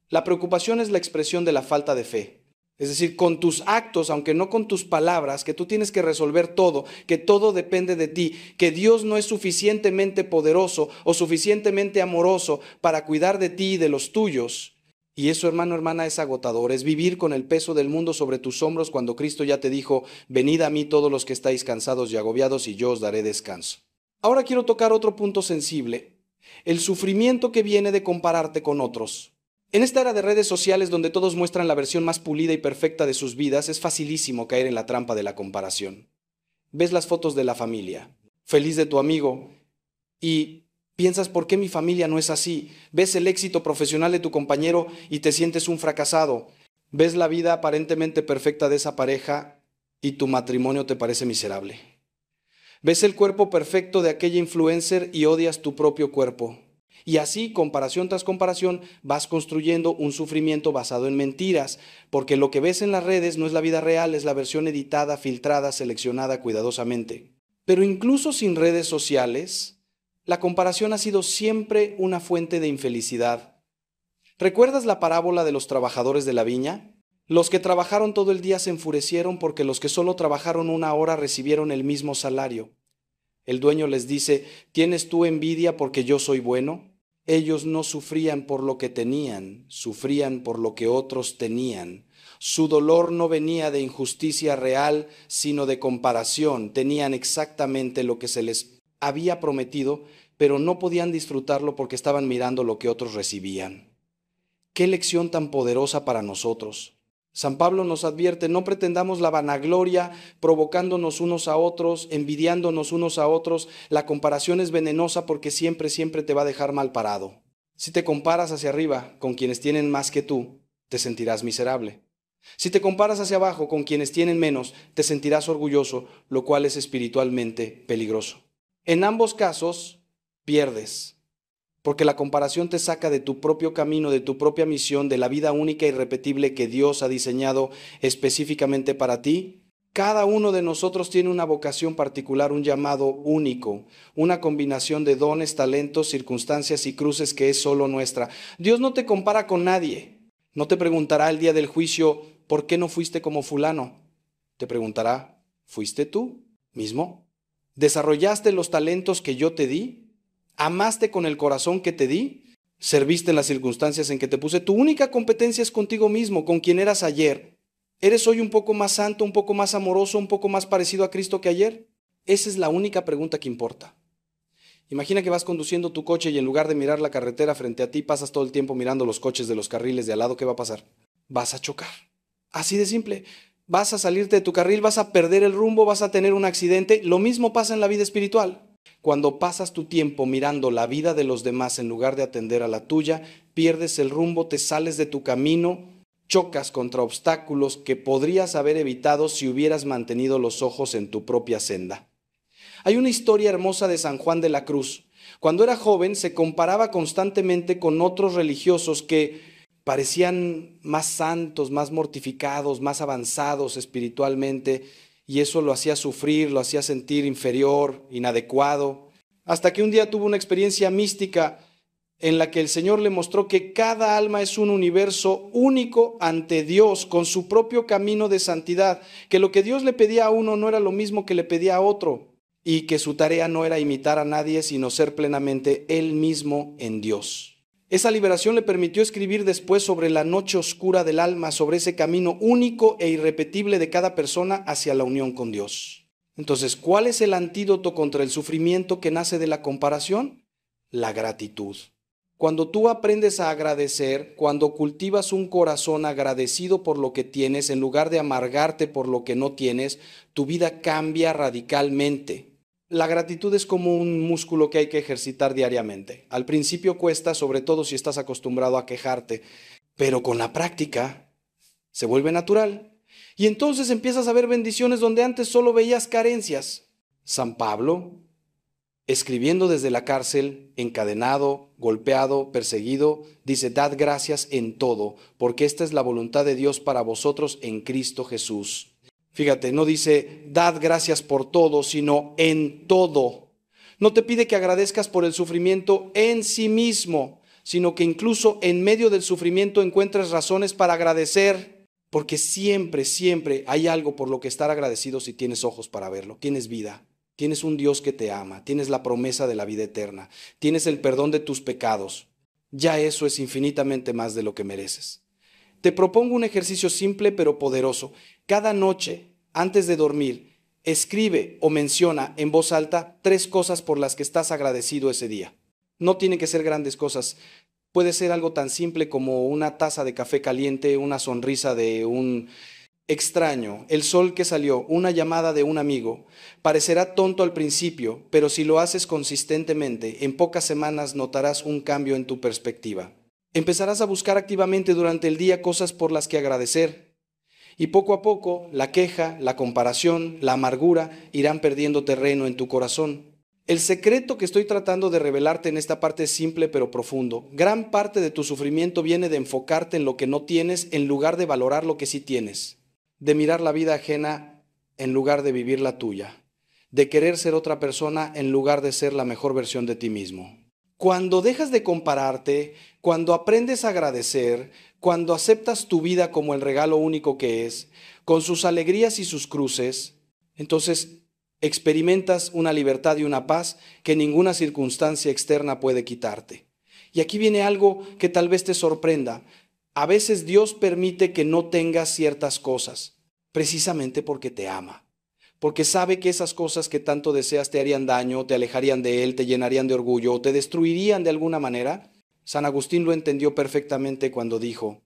La preocupación es la expresión de la falta de fe. Es decir, con tus actos, aunque no con tus palabras, que tú tienes que resolver todo, que todo depende de ti, que Dios no es suficientemente poderoso o suficientemente amoroso para cuidar de ti y de los tuyos. Y eso, hermano, hermana, es agotador, es vivir con el peso del mundo sobre tus hombros cuando Cristo ya te dijo: venid a mí todos los que estáis cansados y agobiados y yo os daré descanso. Ahora quiero tocar otro punto sensible. El sufrimiento que viene de compararte con otros. En esta era de redes sociales donde todos muestran la versión más pulida y perfecta de sus vidas, es facilísimo caer en la trampa de la comparación. Ves las fotos de la familia, feliz de tu amigo, y piensas, ¿por qué mi familia no es así? Ves el éxito profesional de tu compañero y te sientes un fracasado. Ves la vida aparentemente perfecta de esa pareja y tu matrimonio te parece miserable. Ves el cuerpo perfecto de aquella influencer y odias tu propio cuerpo. Y así, comparación tras comparación, vas construyendo un sufrimiento basado en mentiras, porque lo que ves en las redes no es la vida real, es la versión editada, filtrada, seleccionada cuidadosamente. Pero incluso sin redes sociales, la comparación ha sido siempre una fuente de infelicidad. ¿Recuerdas la parábola de los trabajadores de la viña? Los que trabajaron todo el día se enfurecieron porque los que solo trabajaron una hora recibieron el mismo salario. El dueño les dice, ¿tienes tú envidia porque yo soy bueno? Ellos no sufrían por lo que tenían, sufrían por lo que otros tenían. Su dolor no venía de injusticia real, sino de comparación. Tenían exactamente lo que se les había prometido, pero no podían disfrutarlo porque estaban mirando lo que otros recibían. ¡Qué lección tan poderosa para nosotros! San Pablo nos advierte, no pretendamos la vanagloria provocándonos unos a otros, envidiándonos unos a otros. La comparación es venenosa porque siempre, siempre te va a dejar mal parado. Si te comparas hacia arriba con quienes tienen más que tú, te sentirás miserable. Si te comparas hacia abajo con quienes tienen menos, te sentirás orgulloso, lo cual es espiritualmente peligroso. En ambos casos, pierdes. Porque la comparación te saca de tu propio camino, de tu propia misión, de la vida única e irrepetible que Dios ha diseñado específicamente para ti. Cada uno de nosotros tiene una vocación particular, un llamado único, una combinación de dones, talentos, circunstancias y cruces que es solo nuestra. Dios no te compara con nadie. No te preguntará el día del juicio, ¿por qué no fuiste como fulano? Te preguntará, ¿fuiste tú mismo? ¿Desarrollaste los talentos que yo te di? ¿Amaste con el corazón que te di? ¿Serviste en las circunstancias en que te puse? Tu única competencia es contigo mismo, con quien eras ayer. ¿Eres hoy un poco más santo, un poco más amoroso, un poco más parecido a Cristo que ayer? Esa es la única pregunta que importa. Imagina que vas conduciendo tu coche y en lugar de mirar la carretera frente a ti, pasas todo el tiempo mirando los coches de los carriles de al lado. ¿Qué va a pasar? Vas a chocar. Así de simple. Vas a salirte de tu carril, vas a perder el rumbo, vas a tener un accidente. Lo mismo pasa en la vida espiritual. Cuando pasas tu tiempo mirando la vida de los demás en lugar de atender a la tuya, pierdes el rumbo, te sales de tu camino, chocas contra obstáculos que podrías haber evitado si hubieras mantenido los ojos en tu propia senda. Hay una historia hermosa de San Juan de la Cruz. Cuando era joven se comparaba constantemente con otros religiosos que parecían más santos, más mortificados, más avanzados espiritualmente, y eso lo hacía sufrir, lo hacía sentir inferior, inadecuado, hasta que un día tuvo una experiencia mística en la que el Señor le mostró que cada alma es un universo único ante Dios, con su propio camino de santidad, que lo que Dios le pedía a uno no era lo mismo que le pedía a otro, y que su tarea no era imitar a nadie, sino ser plenamente Él mismo en Dios. Esa liberación le permitió escribir después sobre la noche oscura del alma, sobre ese camino único e irrepetible de cada persona hacia la unión con Dios. Entonces, ¿cuál es el antídoto contra el sufrimiento que nace de la comparación? La gratitud. Cuando tú aprendes a agradecer, cuando cultivas un corazón agradecido por lo que tienes, en lugar de amargarte por lo que no tienes, tu vida cambia radicalmente. La gratitud es como un músculo que hay que ejercitar diariamente. Al principio cuesta, sobre todo si estás acostumbrado a quejarte, pero con la práctica se vuelve natural. Y entonces empiezas a ver bendiciones donde antes solo veías carencias. San Pablo, escribiendo desde la cárcel, encadenado, golpeado, perseguido, dice, dad gracias en todo, porque esta es la voluntad de Dios para vosotros en Cristo Jesús. Fíjate, no dice, dad gracias por todo, sino en todo. No te pide que agradezcas por el sufrimiento en sí mismo, sino que incluso en medio del sufrimiento encuentres razones para agradecer, porque siempre, siempre hay algo por lo que estar agradecido si tienes ojos para verlo, tienes vida. Tienes un Dios que te ama, tienes la promesa de la vida eterna, tienes el perdón de tus pecados. Ya eso es infinitamente más de lo que mereces. Te propongo un ejercicio simple pero poderoso. Cada noche, antes de dormir, escribe o menciona en voz alta 3 cosas por las que estás agradecido ese día. No tienen que ser grandes cosas. Puede ser algo tan simple como una taza de café caliente, una sonrisa de un extraño, el sol que salió, una llamada de un amigo. Parecerá tonto al principio, pero si lo haces consistentemente, en pocas semanas notarás un cambio en tu perspectiva. Empezarás a buscar activamente durante el día cosas por las que agradecer. Y poco a poco, la queja, la comparación, la amargura irán perdiendo terreno en tu corazón. El secreto que estoy tratando de revelarte en esta parte es simple pero profundo. Gran parte de tu sufrimiento viene de enfocarte en lo que no tienes en lugar de valorar lo que sí tienes, de mirar la vida ajena en lugar de vivir la tuya, de querer ser otra persona en lugar de ser la mejor versión de ti mismo. Cuando dejas de compararte, cuando aprendes a agradecer, cuando aceptas tu vida como el regalo único que es, con sus alegrías y sus cruces, entonces experimentas una libertad y una paz que ninguna circunstancia externa puede quitarte. Y aquí viene algo que tal vez te sorprenda. A veces Dios permite que no tengas ciertas cosas, precisamente porque te ama, porque sabe que esas cosas que tanto deseas te harían daño, te alejarían de Él, te llenarían de orgullo o te destruirían de alguna manera. San Agustín lo entendió perfectamente cuando dijo: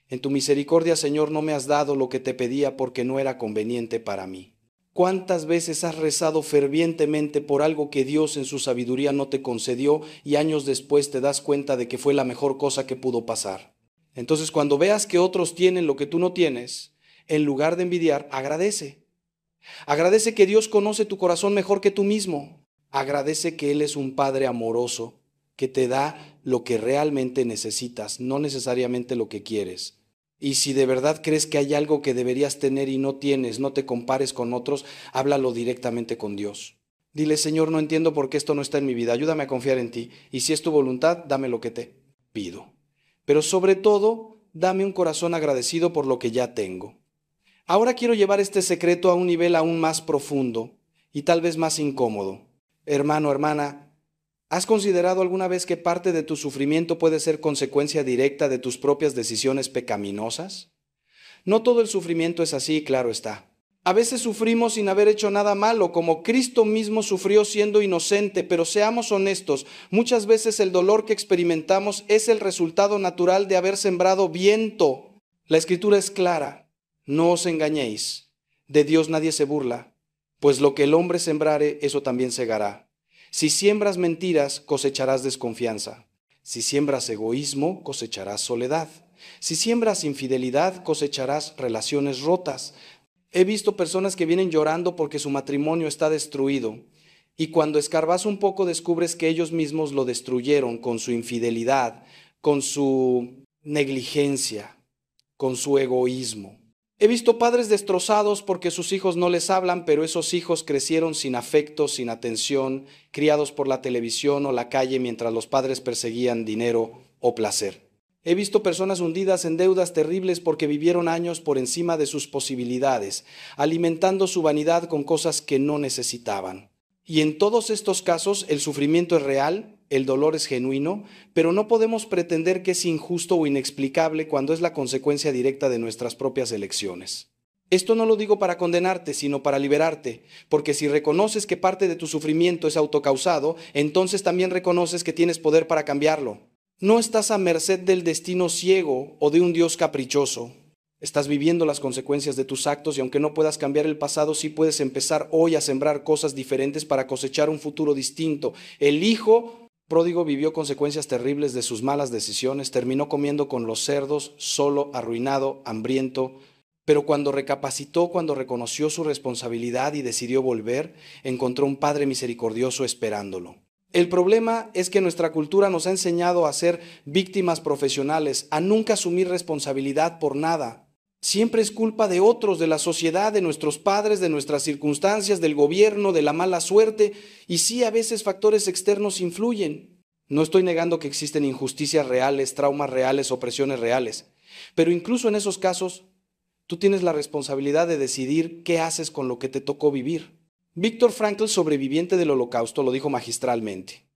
en tu misericordia, Señor, no me has dado lo que te pedía porque no era conveniente para mí. ¿Cuántas veces has rezado fervientemente por algo que Dios en su sabiduría no te concedió y años después te das cuenta de que fue la mejor cosa que pudo pasar? Entonces, cuando veas que otros tienen lo que tú no tienes, en lugar de envidiar, agradece. Agradece que Dios conoce tu corazón mejor que tú mismo. Agradece que Él es un Padre amoroso que te da lo que realmente necesitas, no necesariamente lo que quieres. Y si de verdad crees que hay algo que deberías tener y no tienes, no te compares con otros, háblalo directamente con Dios. Dile: Señor, no entiendo por qué esto no está en mi vida, ayúdame a confiar en ti, y si es tu voluntad, dame lo que te pido. Pero sobre todo, dame un corazón agradecido por lo que ya tengo. Ahora quiero llevar este secreto a un nivel aún más profundo y tal vez más incómodo. Hermano, hermana, ¿has considerado alguna vez que parte de tu sufrimiento puede ser consecuencia directa de tus propias decisiones pecaminosas? No todo el sufrimiento es así, claro está. A veces sufrimos sin haber hecho nada malo, como Cristo mismo sufrió siendo inocente, pero seamos honestos, muchas veces el dolor que experimentamos es el resultado natural de haber sembrado viento. La Escritura es clara: no os engañéis, de Dios nadie se burla, pues lo que el hombre sembrare, eso también segará. Si siembras mentiras, cosecharás desconfianza. Si siembras egoísmo, cosecharás soledad. Si siembras infidelidad, cosecharás relaciones rotas. He visto personas que vienen llorando porque su matrimonio está destruido, y cuando escarbas un poco descubres que ellos mismos lo destruyeron con su infidelidad, con su negligencia, con su egoísmo. He visto padres destrozados porque sus hijos no les hablan, pero esos hijos crecieron sin afecto, sin atención, criados por la televisión o la calle mientras los padres perseguían dinero o placer. He visto personas hundidas en deudas terribles porque vivieron años por encima de sus posibilidades, alimentando su vanidad con cosas que no necesitaban. Y en todos estos casos el sufrimiento es real, el dolor es genuino, pero no podemos pretender que es injusto o inexplicable cuando es la consecuencia directa de nuestras propias elecciones. Esto no lo digo para condenarte, sino para liberarte, porque si reconoces que parte de tu sufrimiento es autocausado, entonces también reconoces que tienes poder para cambiarlo. No estás a merced del destino ciego o de un Dios caprichoso. Estás viviendo las consecuencias de tus actos y aunque no puedas cambiar el pasado, sí puedes empezar hoy a sembrar cosas diferentes para cosechar un futuro distinto. El hijo pródigo vivió consecuencias terribles de sus malas decisiones, terminó comiendo con los cerdos, solo, arruinado, hambriento, pero cuando recapacitó, cuando reconoció su responsabilidad y decidió volver, encontró un Padre misericordioso esperándolo. El problema es que nuestra cultura nos ha enseñado a ser víctimas profesionales, a nunca asumir responsabilidad por nada. Siempre es culpa de otros, de la sociedad, de nuestros padres, de nuestras circunstancias, del gobierno, de la mala suerte, y sí, a veces factores externos influyen. No estoy negando que existen injusticias reales, traumas reales, opresiones reales, pero incluso en esos casos, tú tienes la responsabilidad de decidir qué haces con lo que te tocó vivir. Viktor Frankl, sobreviviente del Holocausto, lo dijo magistralmente: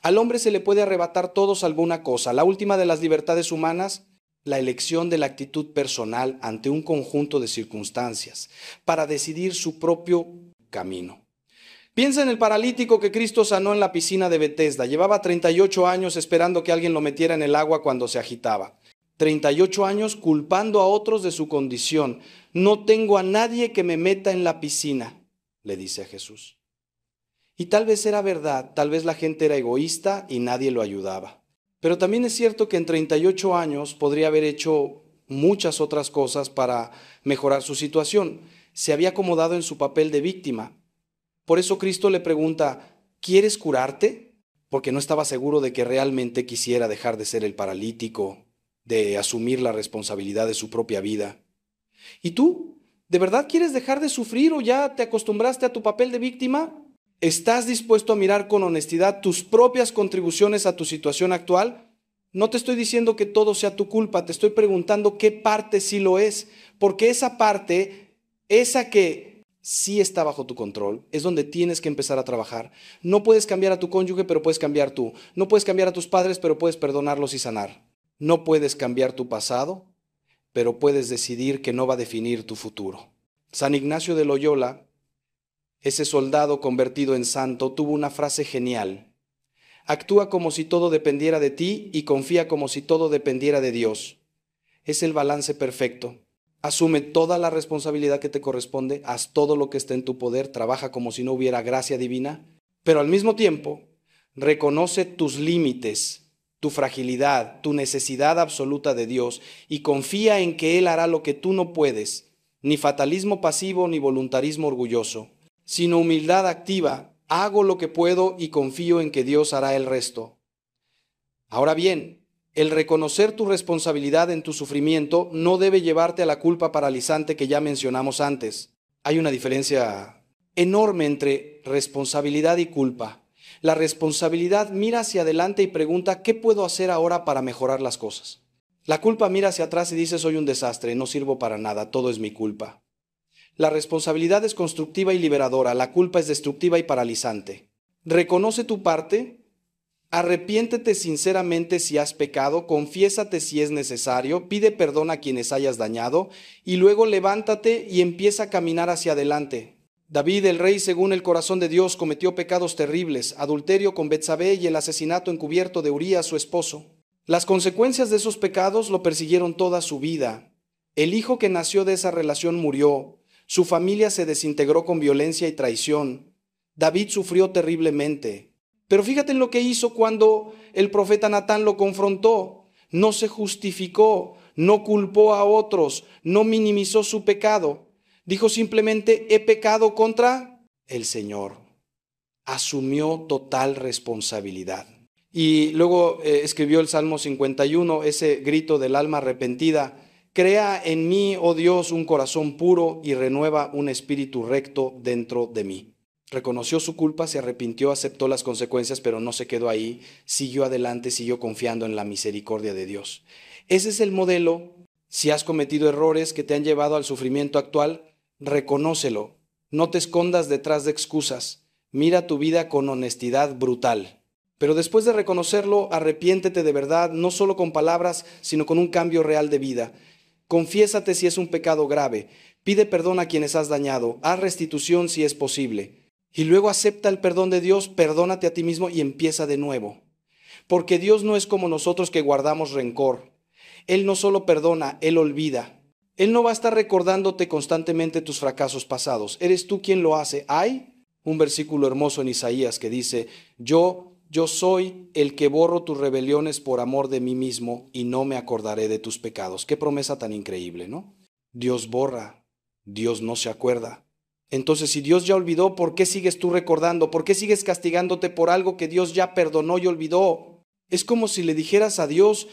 al hombre se le puede arrebatar todo salvo una cosa, la última de las libertades humanas, la elección de la actitud personal ante un conjunto de circunstancias, para decidir su propio camino. Piensa en el paralítico que Cristo sanó en la piscina de Betesda. Llevaba 38 años esperando que alguien lo metiera en el agua cuando se agitaba. 38 años culpando a otros de su condición. No tengo a nadie que me meta en la piscina, le dice a Jesús. Y tal vez era verdad, tal vez la gente era egoísta y nadie lo ayudaba. Pero también es cierto que en 38 años podría haber hecho muchas otras cosas para mejorar su situación. Se había acomodado en su papel de víctima. Por eso Cristo le pregunta, ¿quieres curarte? Porque no estaba seguro de que realmente quisiera dejar de ser el paralítico, de asumir la responsabilidad de su propia vida. ¿Y tú? ¿De verdad quieres dejar de sufrir o ya te acostumbraste a tu papel de víctima? ¿Estás dispuesto a mirar con honestidad tus propias contribuciones a tu situación actual? No te estoy diciendo que todo sea tu culpa, te estoy preguntando qué parte sí lo es, porque esa parte, esa que sí está bajo tu control, es donde tienes que empezar a trabajar. No puedes cambiar a tu cónyuge, pero puedes cambiar tú. No puedes cambiar a tus padres, pero puedes perdonarlos y sanar. No puedes cambiar tu pasado, pero puedes decidir que no va a definir tu futuro. San Ignacio de Loyola, ese soldado convertido en santo, tuvo una frase genial. Actúa como si todo dependiera de ti y confía como si todo dependiera de Dios. Es el balance perfecto. Asume toda la responsabilidad que te corresponde, haz todo lo que esté en tu poder, trabaja como si no hubiera gracia divina, pero al mismo tiempo reconoce tus límites, tu fragilidad, tu necesidad absoluta de Dios y confía en que Él hará lo que tú no puedes, ni fatalismo pasivo ni voluntarismo orgulloso, sino humildad activa. Hago lo que puedo y confío en que Dios hará el resto. Ahora bien, el reconocer tu responsabilidad en tu sufrimiento no debe llevarte a la culpa paralizante que ya mencionamos antes. Hay una diferencia enorme entre responsabilidad y culpa. La responsabilidad mira hacia adelante y pregunta, ¿qué puedo hacer ahora para mejorar las cosas? La culpa mira hacia atrás y dice, soy un desastre, no sirvo para nada, todo es mi culpa. La responsabilidad es constructiva y liberadora, la culpa es destructiva y paralizante. Reconoce tu parte, arrepiéntete sinceramente si has pecado, confiésate si es necesario, pide perdón a quienes hayas dañado y luego levántate y empieza a caminar hacia adelante. David, el rey según el corazón de Dios, cometió pecados terribles, adulterio con Betsabé y el asesinato encubierto de Urías, su esposo. Las consecuencias de esos pecados lo persiguieron toda su vida. El hijo que nació de esa relación murió. Su familia se desintegró con violencia y traición. David sufrió terriblemente. Pero fíjate en lo que hizo cuando el profeta Natán lo confrontó. No se justificó, no culpó a otros, no minimizó su pecado. Dijo simplemente, he pecado contra el Señor. Asumió total responsabilidad. Y luego escribió el Salmo 51, ese grito del alma arrepentida. Crea en mí, oh Dios, un corazón puro y renueva un espíritu recto dentro de mí. Reconoció su culpa, se arrepintió, aceptó las consecuencias, pero no se quedó ahí, siguió adelante, siguió confiando en la misericordia de Dios. Ese es el modelo. Si has cometido errores que te han llevado al sufrimiento actual, reconócelo. No te escondas detrás de excusas. Mira tu vida con honestidad brutal. Pero después de reconocerlo, arrepiéntete de verdad, no solo con palabras, sino con un cambio real de vida. Confiésate si es un pecado grave, pide perdón a quienes has dañado, haz restitución si es posible. Y luego acepta el perdón de Dios, perdónate a ti mismo y empieza de nuevo. Porque Dios no es como nosotros que guardamos rencor. Él no solo perdona, Él olvida. Él no va a estar recordándote constantemente tus fracasos pasados. Eres tú quien lo hace. Hay un versículo hermoso en Isaías que dice, Yo soy el que borro tus rebeliones por amor de mí mismo y no me acordaré de tus pecados. Qué promesa tan increíble, ¿no? Dios borra, Dios no se acuerda. Entonces, si Dios ya olvidó, ¿por qué sigues tú recordando? ¿Por qué sigues castigándote por algo que Dios ya perdonó y olvidó? Es como si le dijeras a Dios,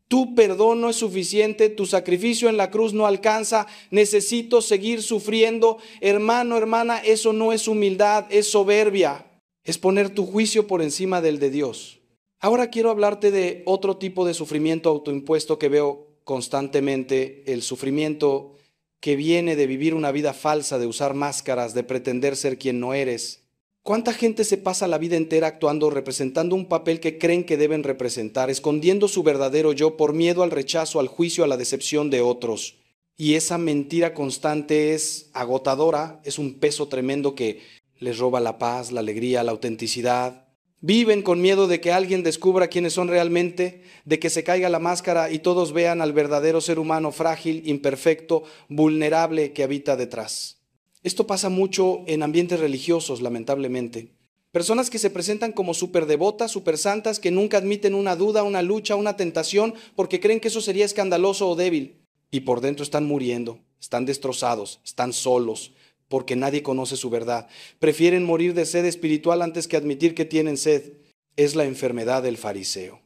tu perdón no es suficiente, tu sacrificio en la cruz no alcanza, necesito seguir sufriendo. Hermano, hermana, eso no es humildad, es soberbia. Es poner tu juicio por encima del de Dios. Ahora quiero hablarte de otro tipo de sufrimiento autoimpuesto que veo constantemente, el sufrimiento que viene de vivir una vida falsa, de usar máscaras, de pretender ser quien no eres. ¿Cuánta gente se pasa la vida entera actuando, representando un papel que creen que deben representar, escondiendo su verdadero yo por miedo al rechazo, al juicio, a la decepción de otros? Y esa mentira constante es agotadora, es un peso tremendo que les roba la paz, la alegría, la autenticidad. Viven con miedo de que alguien descubra quiénes son realmente, de que se caiga la máscara y todos vean al verdadero ser humano frágil, imperfecto, vulnerable que habita detrás. Esto pasa mucho en ambientes religiosos, lamentablemente. Personas que se presentan como súper devotas, súper santas, que nunca admiten una duda, una lucha, una tentación, porque creen que eso sería escandaloso o débil. Y por dentro están muriendo, están destrozados, están solos, porque nadie conoce su verdad. Prefieren morir de sed espiritual antes que admitir que tienen sed. Es la enfermedad del fariseo,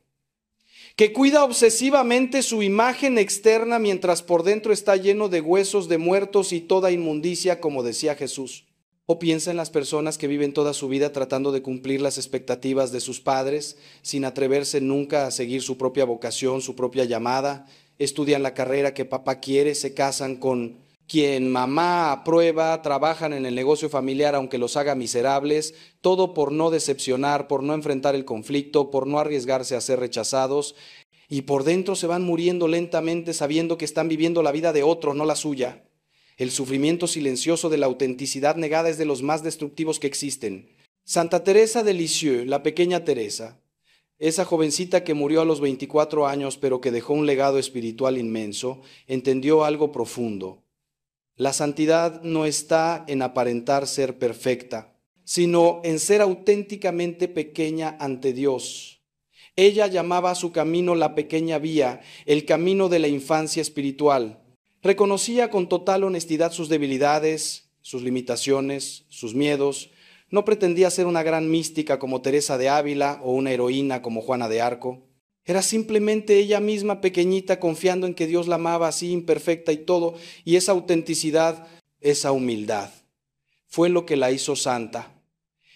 que cuida obsesivamente su imagen externa mientras por dentro está lleno de huesos de muertos y toda inmundicia, como decía Jesús. O piensa en las personas que viven toda su vida tratando de cumplir las expectativas de sus padres, sin atreverse nunca a seguir su propia vocación, su propia llamada. Estudian la carrera que papá quiere, se casan con quien mamá aprueba, trabajan en el negocio familiar aunque los haga miserables, todo por no decepcionar, por no enfrentar el conflicto, por no arriesgarse a ser rechazados, y por dentro se van muriendo lentamente sabiendo que están viviendo la vida de otro, no la suya. El sufrimiento silencioso de la autenticidad negada es de los más destructivos que existen. Santa Teresa de Lisieux, la pequeña Teresa, esa jovencita que murió a los 24 años pero que dejó un legado espiritual inmenso, entendió algo profundo. La santidad no está en aparentar ser perfecta, sino en ser auténticamente pequeña ante Dios. Ella llamaba a su camino la pequeña vía, el camino de la infancia espiritual. Reconocía con total honestidad sus debilidades, sus limitaciones, sus miedos. No pretendía ser una gran mística como Teresa de Ávila o una heroína como Juana de Arco. Era simplemente ella misma pequeñita confiando en que Dios la amaba así imperfecta y todo, y esa autenticidad, esa humildad, fue lo que la hizo santa.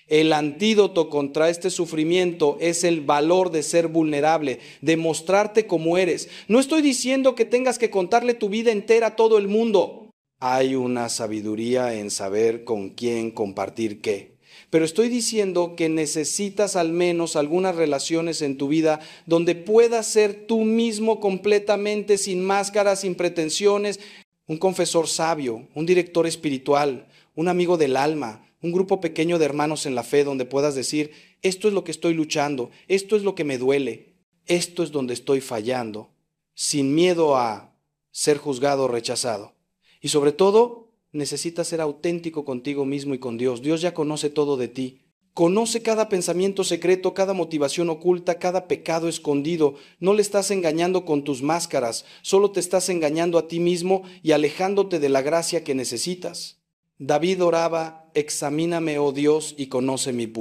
El antídoto contra este sufrimiento es el valor de ser vulnerable, de mostrarte como eres. No estoy diciendo que tengas que contarle tu vida entera a todo el mundo. Hay una sabiduría en saber con quién compartir qué. Pero estoy diciendo que necesitas al menos algunas relaciones en tu vida donde puedas ser tú mismo completamente, sin máscaras, sin pretensiones. Un confesor sabio, un director espiritual, un amigo del alma, un grupo pequeño de hermanos en la fe donde puedas decir, esto es lo que estoy luchando, esto es lo que me duele, esto es donde estoy fallando, sin miedo a ser juzgado o rechazado. Y sobre todo, necesitas ser auténtico contigo mismo y con Dios. Dios ya conoce todo de ti. Conoce cada pensamiento secreto, cada motivación oculta, cada pecado escondido. No le estás engañando con tus máscaras, solo te estás engañando a ti mismo y alejándote de la gracia que necesitas. David oraba, examíname, oh Dios, y conoce mi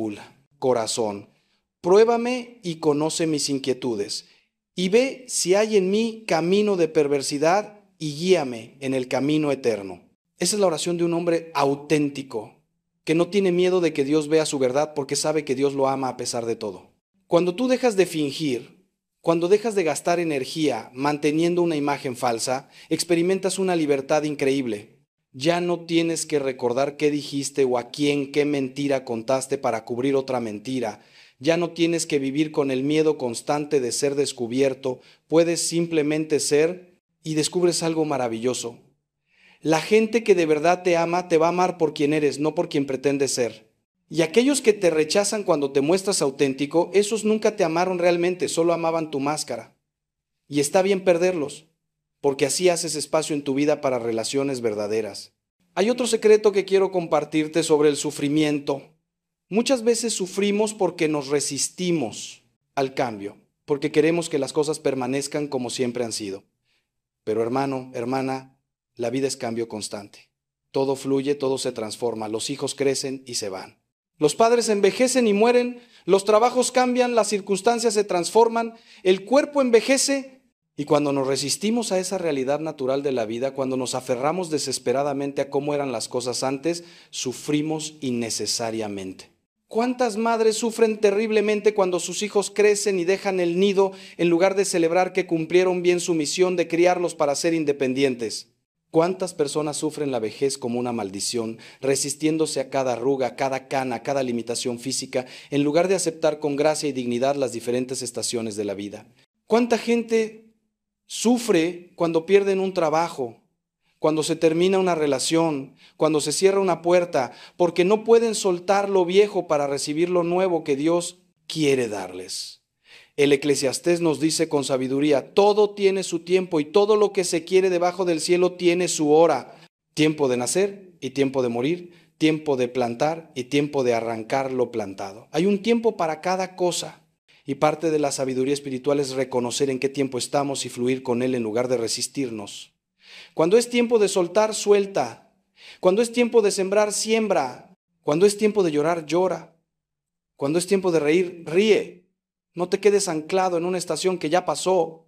corazón. Pruébame y conoce mis inquietudes. Y ve si hay en mí camino de perversidad y guíame en el camino eterno. Esa es la oración de un hombre auténtico, que no tiene miedo de que Dios vea su verdad porque sabe que Dios lo ama a pesar de todo. Cuando tú dejas de fingir, cuando dejas de gastar energía manteniendo una imagen falsa, experimentas una libertad increíble. Ya no tienes que recordar qué dijiste o a quién, qué mentira contaste para cubrir otra mentira. Ya no tienes que vivir con el miedo constante de ser descubierto. Puedes simplemente ser y descubres algo maravilloso. La gente que de verdad te ama te va a amar por quien eres, no por quien pretendes ser. Y aquellos que te rechazan cuando te muestras auténtico, esos nunca te amaron realmente, solo amaban tu máscara. Y está bien perderlos, porque así haces espacio en tu vida para relaciones verdaderas. Hay otro secreto que quiero compartirte sobre el sufrimiento. Muchas veces sufrimos porque nos resistimos al cambio, porque queremos que las cosas permanezcan como siempre han sido. Pero hermano, hermana, la vida es cambio constante. Todo fluye, todo se transforma, los hijos crecen y se van. Los padres envejecen y mueren, los trabajos cambian, las circunstancias se transforman, el cuerpo envejece y cuando nos resistimos a esa realidad natural de la vida, cuando nos aferramos desesperadamente a cómo eran las cosas antes, sufrimos innecesariamente. ¿Cuántas madres sufren terriblemente cuando sus hijos crecen y dejan el nido en lugar de celebrar que cumplieron bien su misión de criarlos para ser independientes? ¿Cuántas personas sufren la vejez como una maldición, resistiéndose a cada arruga, cada cana, cada limitación física, en lugar de aceptar con gracia y dignidad las diferentes estaciones de la vida? ¿Cuánta gente sufre cuando pierden un trabajo? cuando se termina una relación, cuando se cierra una puerta, porque no pueden soltar lo viejo para recibir lo nuevo que Dios quiere darles. El Eclesiastés nos dice con sabiduría, todo tiene su tiempo y todo lo que se quiere debajo del cielo tiene su hora. Tiempo de nacer y tiempo de morir, tiempo de plantar y tiempo de arrancar lo plantado. Hay un tiempo para cada cosa. Y parte de la sabiduría espiritual es reconocer en qué tiempo estamos y fluir con Él en lugar de resistirnos. Cuando es tiempo de soltar, suelta. Cuando es tiempo de sembrar, siembra. Cuando es tiempo de llorar, llora. Cuando es tiempo de reír, ríe. No te quedes anclado en una estación que ya pasó.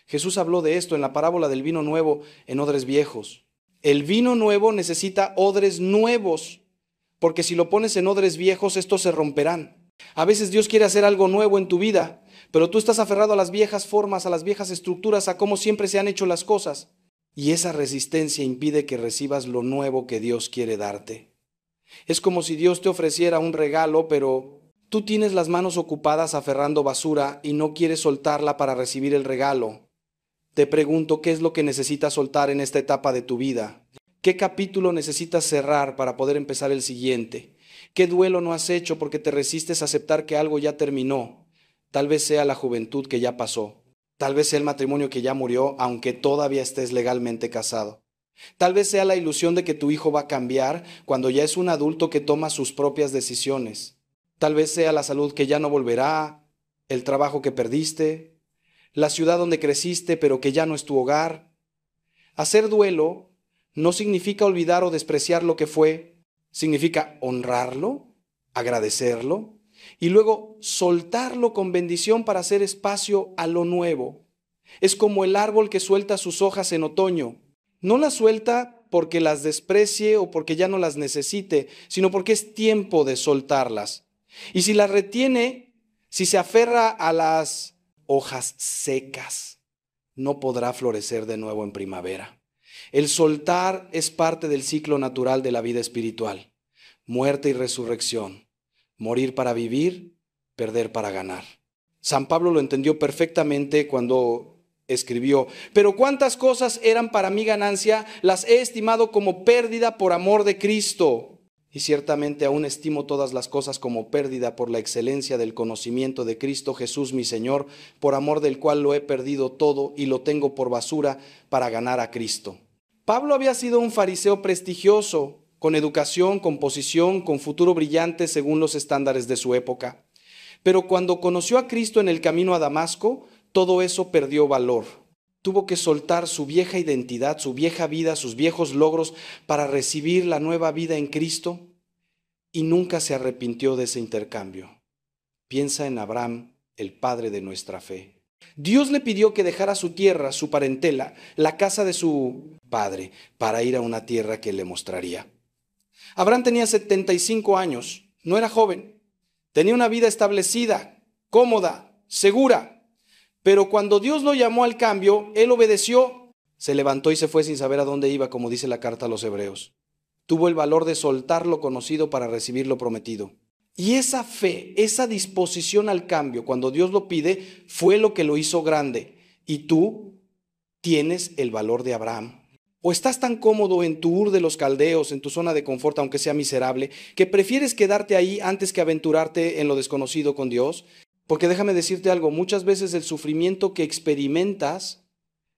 Jesús habló de esto en la parábola del vino nuevo en odres viejos. El vino nuevo necesita odres nuevos, porque si lo pones en odres viejos, estos se romperán. A veces Dios quiere hacer algo nuevo en tu vida, pero tú estás aferrado a las viejas formas, a las viejas estructuras, a cómo siempre se han hecho las cosas. Y esa resistencia impide que recibas lo nuevo que Dios quiere darte. Es como si Dios te ofreciera un regalo, pero tú tienes las manos ocupadas aferrando basura y no quieres soltarla para recibir el regalo. Te pregunto, ¿qué es lo que necesitas soltar en esta etapa de tu vida? ¿Qué capítulo necesitas cerrar para poder empezar el siguiente? ¿Qué duelo no has hecho porque te resistes a aceptar que algo ya terminó? Tal vez sea la juventud que ya pasó. Tal vez sea el matrimonio que ya murió, aunque todavía estés legalmente casado. Tal vez sea la ilusión de que tu hijo va a cambiar cuando ya es un adulto que toma sus propias decisiones. Tal vez sea la salud que ya no volverá, el trabajo que perdiste, la ciudad donde creciste pero que ya no es tu hogar. Hacer duelo no significa olvidar o despreciar lo que fue, significa honrarlo, agradecerlo y luego soltarlo con bendición para hacer espacio a lo nuevo. Es como el árbol que suelta sus hojas en otoño. No las suelta porque las desprecie o porque ya no las necesite, sino porque es tiempo de soltarlas. Y si las retiene, si se aferra a las hojas secas, no podrá florecer de nuevo en primavera. El soltar es parte del ciclo natural de la vida espiritual. Muerte y resurrección. Morir para vivir, perder para ganar. San Pablo lo entendió perfectamente cuando escribió, pero cuántas cosas eran para mi ganancia, las he estimado como pérdida por amor de Cristo. Y ciertamente aún estimo todas las cosas como pérdida por la excelencia del conocimiento de Cristo Jesús mi Señor, por amor del cual lo he perdido todo y lo tengo por basura para ganar a Cristo. Pablo había sido un fariseo prestigioso, con educación, con posición, con futuro brillante según los estándares de su época. Pero cuando conoció a Cristo en el camino a Damasco, todo eso perdió valor. Tuvo que soltar su vieja identidad, su vieja vida, sus viejos logros para recibir la nueva vida en Cristo y nunca se arrepintió de ese intercambio. Piensa en Abraham, el padre de nuestra fe. Dios le pidió que dejara su tierra, su parentela, la casa de su padre, para ir a una tierra que le mostraría. Abraham tenía 75 años, no era joven, tenía una vida establecida, cómoda, segura, pero cuando Dios lo llamó al cambio, él obedeció, se levantó y se fue sin saber a dónde iba, como dice la carta a los Hebreos. Tuvo el valor de soltar lo conocido para recibir lo prometido. Y esa fe, esa disposición al cambio, cuando Dios lo pide, fue lo que lo hizo grande. Y tú tienes el valor de Abraham. O estás tan cómodo en tu Ur de los Caldeos, en tu zona de confort, aunque sea miserable, que prefieres quedarte ahí antes que aventurarte en lo desconocido con Dios. Porque déjame decirte algo, muchas veces el sufrimiento que experimentas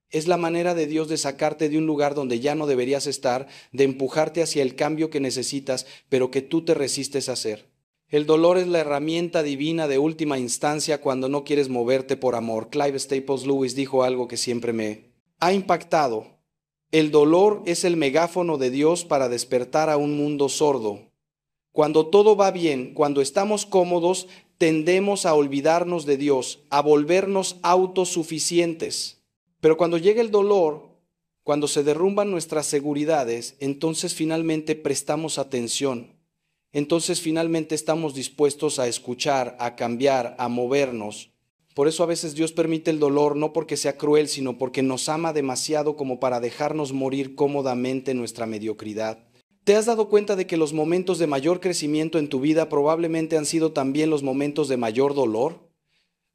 es la manera de Dios de sacarte de un lugar donde ya no deberías estar, de empujarte hacia el cambio que necesitas, pero que tú te resistes a hacer. El dolor es la herramienta divina de última instancia cuando no quieres moverte por amor. Clive Staples Lewis dijo algo que siempre me ha impactado. El dolor es el megáfono de Dios para despertar a un mundo sordo. Cuando todo va bien, cuando estamos cómodos, tendemos a olvidarnos de Dios, a volvernos autosuficientes. Pero cuando llega el dolor, cuando se derrumban nuestras seguridades, entonces finalmente prestamos atención. Entonces finalmente estamos dispuestos a escuchar, a cambiar, a movernos. Por eso a veces Dios permite el dolor, no porque sea cruel, sino porque nos ama demasiado como para dejarnos morir cómodamente en nuestra mediocridad. ¿Te has dado cuenta de que los momentos de mayor crecimiento en tu vida probablemente han sido también los momentos de mayor dolor?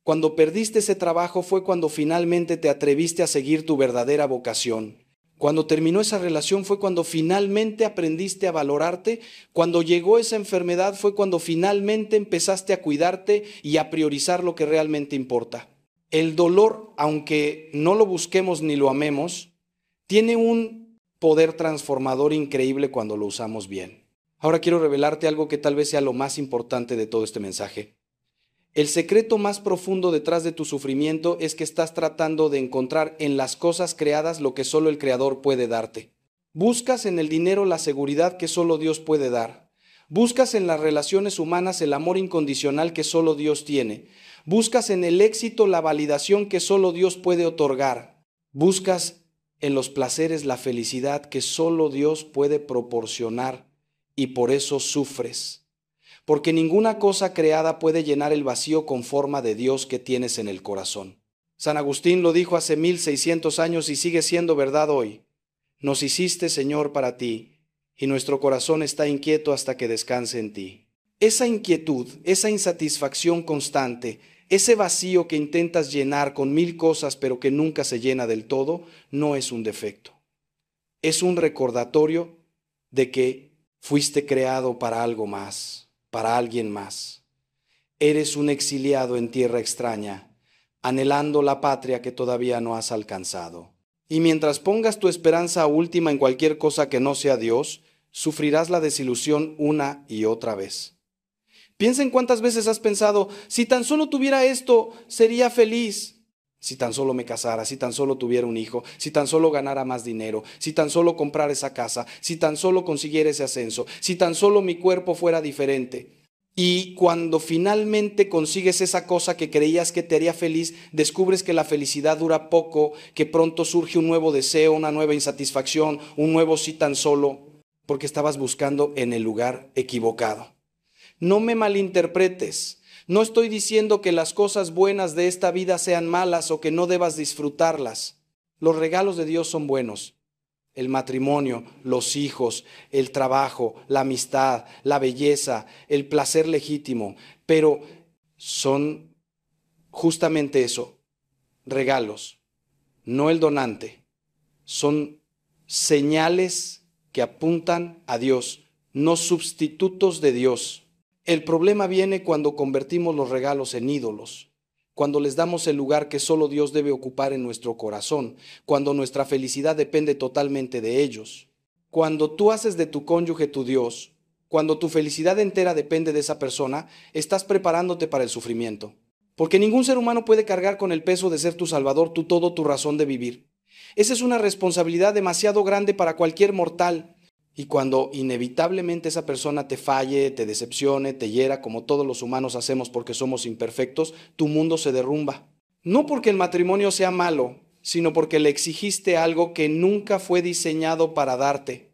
Cuando perdiste ese trabajo fue cuando finalmente te atreviste a seguir tu verdadera vocación. Cuando terminó esa relación fue cuando finalmente aprendiste a valorarte. Cuando llegó esa enfermedad fue cuando finalmente empezaste a cuidarte y a priorizar lo que realmente importa. El dolor, aunque no lo busquemos ni lo amemos, tiene un poder transformador increíble cuando lo usamos bien. Ahora quiero revelarte algo que tal vez sea lo más importante de todo este mensaje. El secreto más profundo detrás de tu sufrimiento es que estás tratando de encontrar en las cosas creadas lo que solo el Creador puede darte. Buscas en el dinero la seguridad que solo Dios puede dar. Buscas en las relaciones humanas el amor incondicional que solo Dios tiene. Buscas en el éxito la validación que solo Dios puede otorgar. Buscas en los placeres la felicidad que solo Dios puede proporcionar y por eso sufres. Porque ninguna cosa creada puede llenar el vacío con forma de Dios que tienes en el corazón. San Agustín lo dijo hace 1600 años y sigue siendo verdad hoy. Nos hiciste, Señor, para ti, y nuestro corazón está inquieto hasta que descanse en ti. Esa inquietud, esa insatisfacción constante, ese vacío que intentas llenar con 1000 cosas pero que nunca se llena del todo, no es un defecto. Es un recordatorio de que fuiste creado para algo más, para alguien más. Eres un exiliado en tierra extraña, anhelando la patria que todavía no has alcanzado. Y mientras pongas tu esperanza última en cualquier cosa que no sea Dios, sufrirás la desilusión una y otra vez. Piensa en cuántas veces has pensado, si tan solo tuviera esto, sería feliz. Si tan solo me casara, si tan solo tuviera un hijo, si tan solo ganara más dinero, si tan solo comprara esa casa, si tan solo consiguiera ese ascenso, si tan solo mi cuerpo fuera diferente. Y cuando finalmente consigues esa cosa que creías que te haría feliz, descubres que la felicidad dura poco, que pronto surge un nuevo deseo, una nueva insatisfacción, un nuevo sí tan solo, porque estabas buscando en el lugar equivocado. No me malinterpretes. No estoy diciendo que las cosas buenas de esta vida sean malas o que no debas disfrutarlas. Los regalos de Dios son buenos. El matrimonio, los hijos, el trabajo, la amistad, la belleza, el placer legítimo, pero son justamente eso, regalos, no el donante. Son señales que apuntan a Dios, no sustitutos de Dios. El problema viene cuando convertimos los regalos en ídolos, cuando les damos el lugar que solo Dios debe ocupar en nuestro corazón, cuando nuestra felicidad depende totalmente de ellos. Cuando tú haces de tu cónyuge tu Dios, cuando tu felicidad entera depende de esa persona, estás preparándote para el sufrimiento. Porque ningún ser humano puede cargar con el peso de ser tu salvador, tu todo, tu razón de vivir. Esa es una responsabilidad demasiado grande para cualquier mortal. Y cuando inevitablemente esa persona te falle, te decepcione, te hiera, como todos los humanos hacemos porque somos imperfectos, tu mundo se derrumba. No porque el matrimonio sea malo, sino porque le exigiste algo que nunca fue diseñado para darte.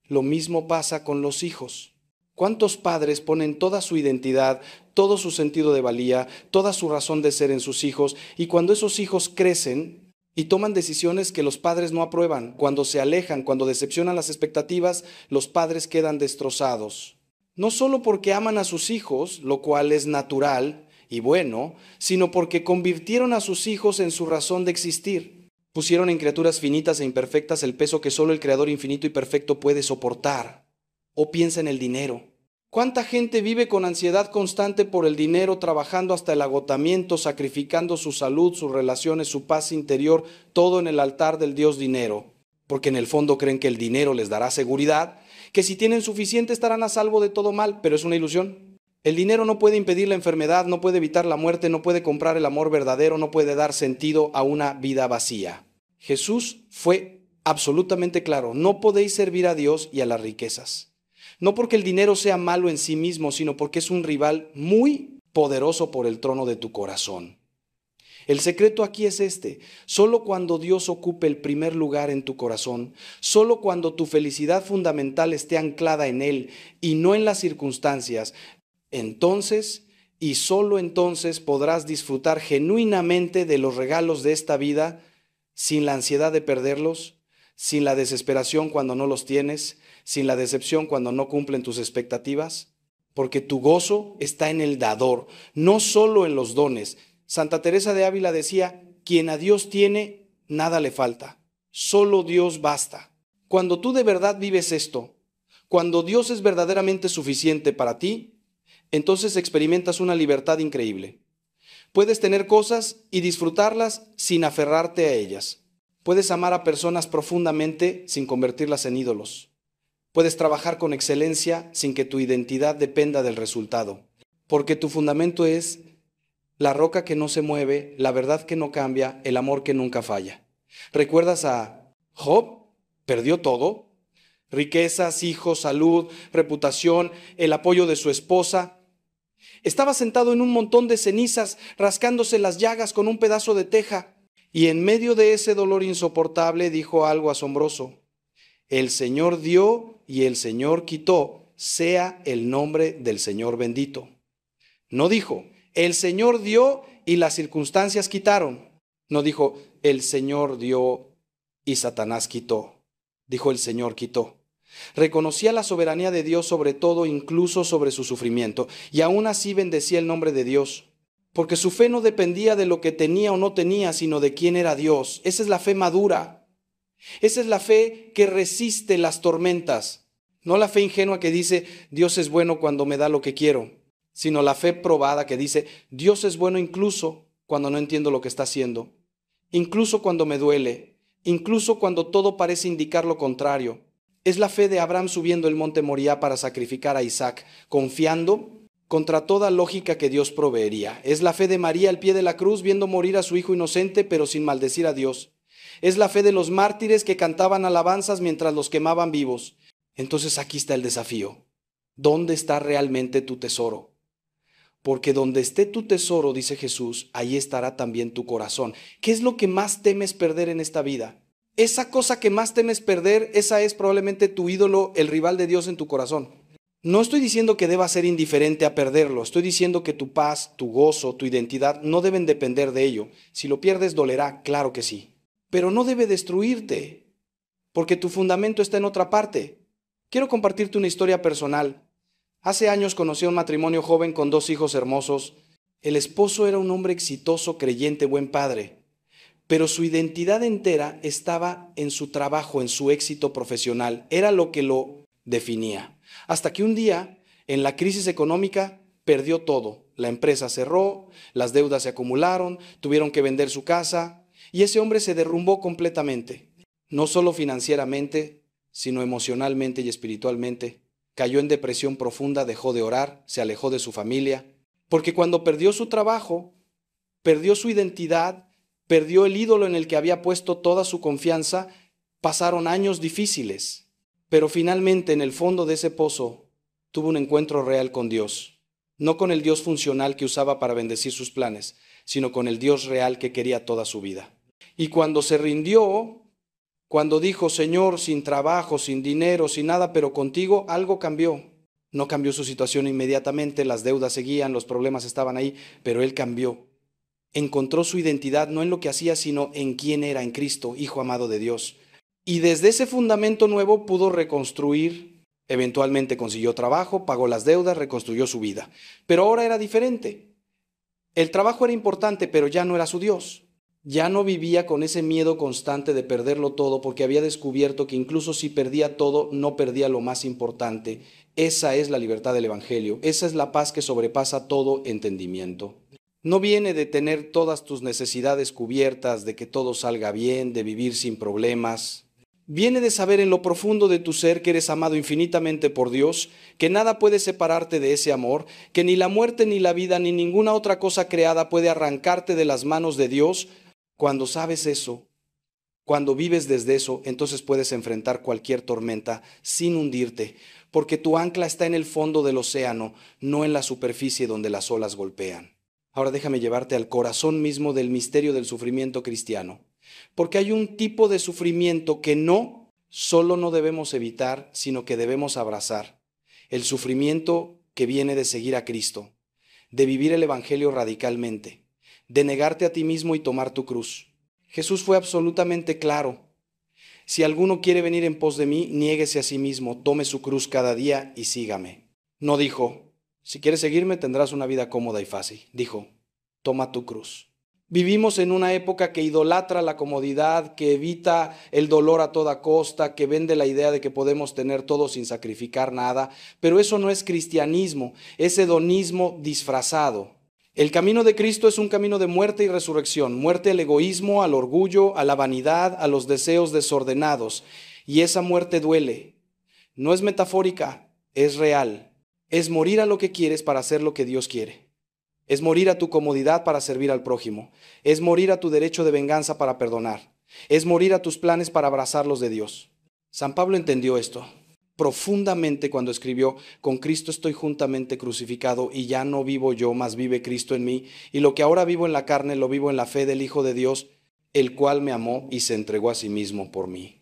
Lo mismo pasa con los hijos. ¿Cuántos padres ponen toda su identidad, todo su sentido de valía, toda su razón de ser en sus hijos, y cuando esos hijos crecen y toman decisiones que los padres no aprueban, cuando se alejan, cuando decepcionan las expectativas, los padres quedan destrozados? No solo porque aman a sus hijos, lo cual es natural y bueno, sino porque convirtieron a sus hijos en su razón de existir. Pusieron en criaturas finitas e imperfectas el peso que solo el Creador infinito y perfecto puede soportar. O piensa en el dinero. ¿Cuánta gente vive con ansiedad constante por el dinero, trabajando hasta el agotamiento, sacrificando su salud, sus relaciones, su paz interior, todo en el altar del Dios dinero? Porque en el fondo creen que el dinero les dará seguridad, que si tienen suficiente estarán a salvo de todo mal, pero es una ilusión. El dinero no puede impedir la enfermedad, no puede evitar la muerte, no puede comprar el amor verdadero, no puede dar sentido a una vida vacía. Jesús fue absolutamente claro: no podéis servir a Dios y a las riquezas. No porque el dinero sea malo en sí mismo, sino porque es un rival muy poderoso por el trono de tu corazón. El secreto aquí es este: solo cuando Dios ocupe el primer lugar en tu corazón, solo cuando tu felicidad fundamental esté anclada en Él y no en las circunstancias, entonces y solo entonces podrás disfrutar genuinamente de los regalos de esta vida, sin la ansiedad de perderlos, sin la desesperación cuando no los tienes, sin la decepción cuando no cumplen tus expectativas, porque tu gozo está en el dador, no solo en los dones. Santa Teresa de Ávila decía: quien a Dios tiene, nada le falta. Solo Dios basta. Cuando tú de verdad vives esto, cuando Dios es verdaderamente suficiente para ti, entonces experimentas una libertad increíble. Puedes tener cosas y disfrutarlas sin aferrarte a ellas. Puedes amar a personas profundamente sin convertirlas en ídolos. Puedes trabajar con excelencia sin que tu identidad dependa del resultado, porque tu fundamento es la roca que no se mueve, la verdad que no cambia, el amor que nunca falla. ¿Recuerdas a Job? Perdió todo: riquezas, hijos, salud, reputación, el apoyo de su esposa. Estaba sentado en un montón de cenizas, rascándose las llagas con un pedazo de teja, y en medio de ese dolor insoportable dijo algo asombroso: el Señor dio y el Señor quitó, sea el nombre del Señor bendito. No dijo, el Señor dio y las circunstancias quitaron. No dijo, el Señor dio y Satanás quitó. Dijo, el Señor quitó. Reconocía la soberanía de Dios sobre todo, incluso sobre su sufrimiento, y aún así bendecía el nombre de Dios, porque su fe no dependía de lo que tenía o no tenía, sino de quién era Dios. Esa es la fe madura. Esa es la fe que resiste las tormentas. No la fe ingenua que dice, Dios es bueno cuando me da lo que quiero, sino la fe probada que dice, Dios es bueno incluso cuando no entiendo lo que está haciendo, incluso cuando me duele, incluso cuando todo parece indicar lo contrario. Es la fe de Abraham subiendo el monte Moriah para sacrificar a Isaac, confiando contra toda lógica que Dios proveería. Es la fe de María al pie de la cruz, viendo morir a su hijo inocente, pero sin maldecir a Dios. Es la fe de los mártires que cantaban alabanzas mientras los quemaban vivos. Entonces aquí está el desafío. ¿Dónde está realmente tu tesoro? Porque donde esté tu tesoro, dice Jesús, ahí estará también tu corazón. ¿Qué es lo que más temes perder en esta vida? Esa cosa que más temes perder, esa es probablemente tu ídolo, el rival de Dios en tu corazón. No estoy diciendo que debas ser indiferente a perderlo, estoy diciendo que tu paz, tu gozo, tu identidad no deben depender de ello. Si lo pierdes, dolerá, claro que sí. Pero no debe destruirte, porque tu fundamento está en otra parte. Quiero compartirte una historia personal. Hace años conocí a un matrimonio joven con 2 hijos hermosos. El esposo era un hombre exitoso, creyente, buen padre, pero su identidad entera estaba en su trabajo, en su éxito profesional. Era lo que lo definía. Hasta que un día, en la crisis económica, perdió todo. La empresa cerró, las deudas se acumularon, tuvieron que vender su casa, y ese hombre se derrumbó completamente. No solo financieramente, sino emocionalmente y espiritualmente. Cayó en depresión profunda, dejó de orar, se alejó de su familia, porque cuando perdió su trabajo, perdió su identidad, perdió el ídolo en el que había puesto toda su confianza, pasaron años difíciles, pero finalmente en el fondo de ese pozo tuvo un encuentro real con Dios, no con el Dios funcional que usaba para bendecir sus planes, sino con el Dios real que quería toda su vida. Y cuando se rindió, cuando dijo, Señor, sin trabajo, sin dinero, sin nada, pero contigo, algo cambió. No cambió su situación inmediatamente, las deudas seguían, los problemas estaban ahí, pero él cambió. Encontró su identidad no en lo que hacía, sino en quién era, en Cristo, Hijo amado de Dios. Y desde ese fundamento nuevo pudo reconstruir, eventualmente consiguió trabajo, pagó las deudas, reconstruyó su vida. Pero ahora era diferente. El trabajo era importante, pero ya no era su Dios. Ya no vivía con ese miedo constante de perderlo todo, porque había descubierto que incluso si perdía todo, no perdía lo más importante. Esa es la libertad del Evangelio. Esa es la paz que sobrepasa todo entendimiento. No viene de tener todas tus necesidades cubiertas, de que todo salga bien, de vivir sin problemas. Viene de saber en lo profundo de tu ser que eres amado infinitamente por Dios, que nada puede separarte de ese amor, que ni la muerte, ni la vida, ni ninguna otra cosa creada puede arrancarte de las manos de Dios. Cuando sabes eso, cuando vives desde eso, entonces puedes enfrentar cualquier tormenta sin hundirte, porque tu ancla está en el fondo del océano, no en la superficie donde las olas golpean. Ahora déjame llevarte al corazón mismo del misterio del sufrimiento cristiano, porque hay un tipo de sufrimiento que no solo no debemos evitar, sino que debemos abrazar. El sufrimiento que viene de seguir a Cristo, de vivir el Evangelio radicalmente, de negarte a ti mismo y tomar tu cruz. Jesús fue absolutamente claro. Si alguno quiere venir en pos de mí, niéguese a sí mismo, tome su cruz cada día y sígame. No dijo, si quieres seguirme tendrás una vida cómoda y fácil. Dijo, toma tu cruz. Vivimos en una época que idolatra la comodidad, que evita el dolor a toda costa, que vende la idea de que podemos tener todo sin sacrificar nada, pero eso no es cristianismo, es hedonismo disfrazado. El camino de Cristo es un camino de muerte y resurrección, muerte al egoísmo, al orgullo, a la vanidad, a los deseos desordenados, y esa muerte duele. No es metafórica, es real. Es morir a lo que quieres para hacer lo que Dios quiere. Es morir a tu comodidad para servir al prójimo. Es morir a tu derecho de venganza para perdonar. Es morir a tus planes para abrazar los de Dios. San Pablo entendió esto profundamente cuando escribió: con Cristo estoy juntamente crucificado y ya no vivo yo, mas vive Cristo en mí. Y lo que ahora vivo en la carne, lo vivo en la fe del Hijo de Dios, el cual me amó y se entregó a sí mismo por mí.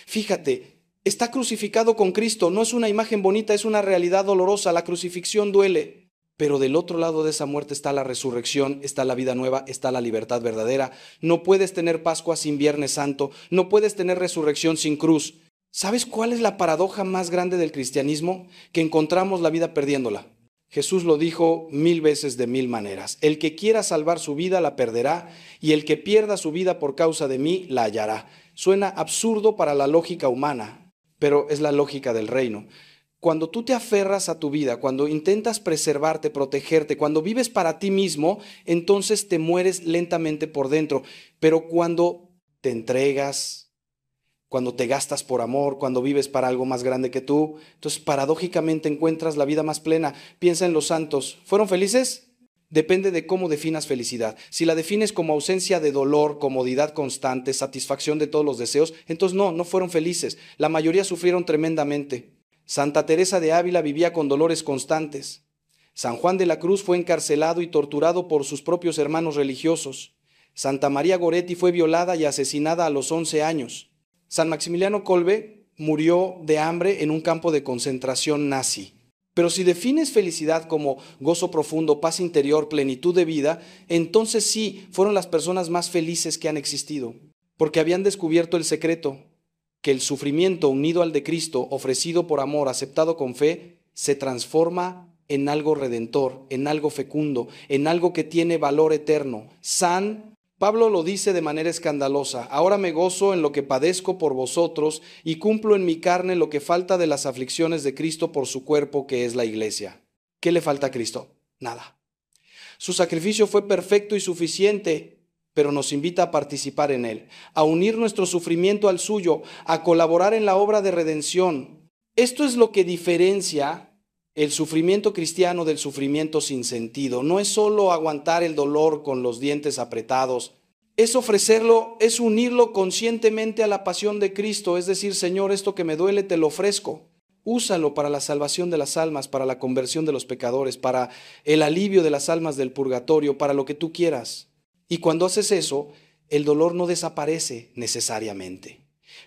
Fíjate, está crucificado con Cristo. No es una imagen bonita, es una realidad dolorosa. La crucifixión duele. Pero del otro lado de esa muerte está la resurrección, está la vida nueva, está la libertad verdadera. No puedes tener Pascua sin Viernes Santo, no puedes tener resurrección sin cruz. ¿Sabes cuál es la paradoja más grande del cristianismo? Que encontramos la vida perdiéndola. Jesús lo dijo 1000 veces de 1000 maneras. El que quiera salvar su vida la perderá, y el que pierda su vida por causa de mí la hallará. Suena absurdo para la lógica humana, pero es la lógica del reino. Cuando tú te aferras a tu vida, cuando intentas preservarte, protegerte, cuando vives para ti mismo, entonces te mueres lentamente por dentro. Pero cuando te entregas, cuando te gastas por amor, cuando vives para algo más grande que tú, entonces paradójicamente encuentras la vida más plena. Piensa en los santos. ¿Fueron felices? Depende de cómo definas felicidad. Si la defines como ausencia de dolor, comodidad constante, satisfacción de todos los deseos, entonces no fueron felices. La mayoría sufrieron tremendamente. Santa Teresa de Ávila vivía con dolores constantes. San Juan de la Cruz fue encarcelado y torturado por sus propios hermanos religiosos. Santa María Goretti fue violada y asesinada a los 11 años. San Maximiliano Kolbe murió de hambre en un campo de concentración nazi. Pero si defines felicidad como gozo profundo, paz interior, plenitud de vida, entonces sí, fueron las personas más felices que han existido, porque habían descubierto el secreto, que el sufrimiento unido al de Cristo, ofrecido por amor, aceptado con fe, se transforma en algo redentor, en algo fecundo, en algo que tiene valor eterno. San Pablo lo dice de manera escandalosa: ahora me gozo en lo que padezco por vosotros y cumplo en mi carne lo que falta de las aflicciones de Cristo por su cuerpo, que es la iglesia. ¿Qué le falta a Cristo? Nada. Su sacrificio fue perfecto y suficiente, pero nos invita a participar en él, a unir nuestro sufrimiento al suyo, a colaborar en la obra de redención. Esto es lo que diferencia el sufrimiento cristiano del sufrimiento sin sentido. No es solo aguantar el dolor con los dientes apretados, es ofrecerlo, es unirlo conscientemente a la pasión de Cristo, es decir: Señor, esto que me duele te lo ofrezco. Úsalo para la salvación de las almas, para la conversión de los pecadores, para el alivio de las almas del purgatorio, para lo que tú quieras. Y cuando haces eso, el dolor no desaparece necesariamente,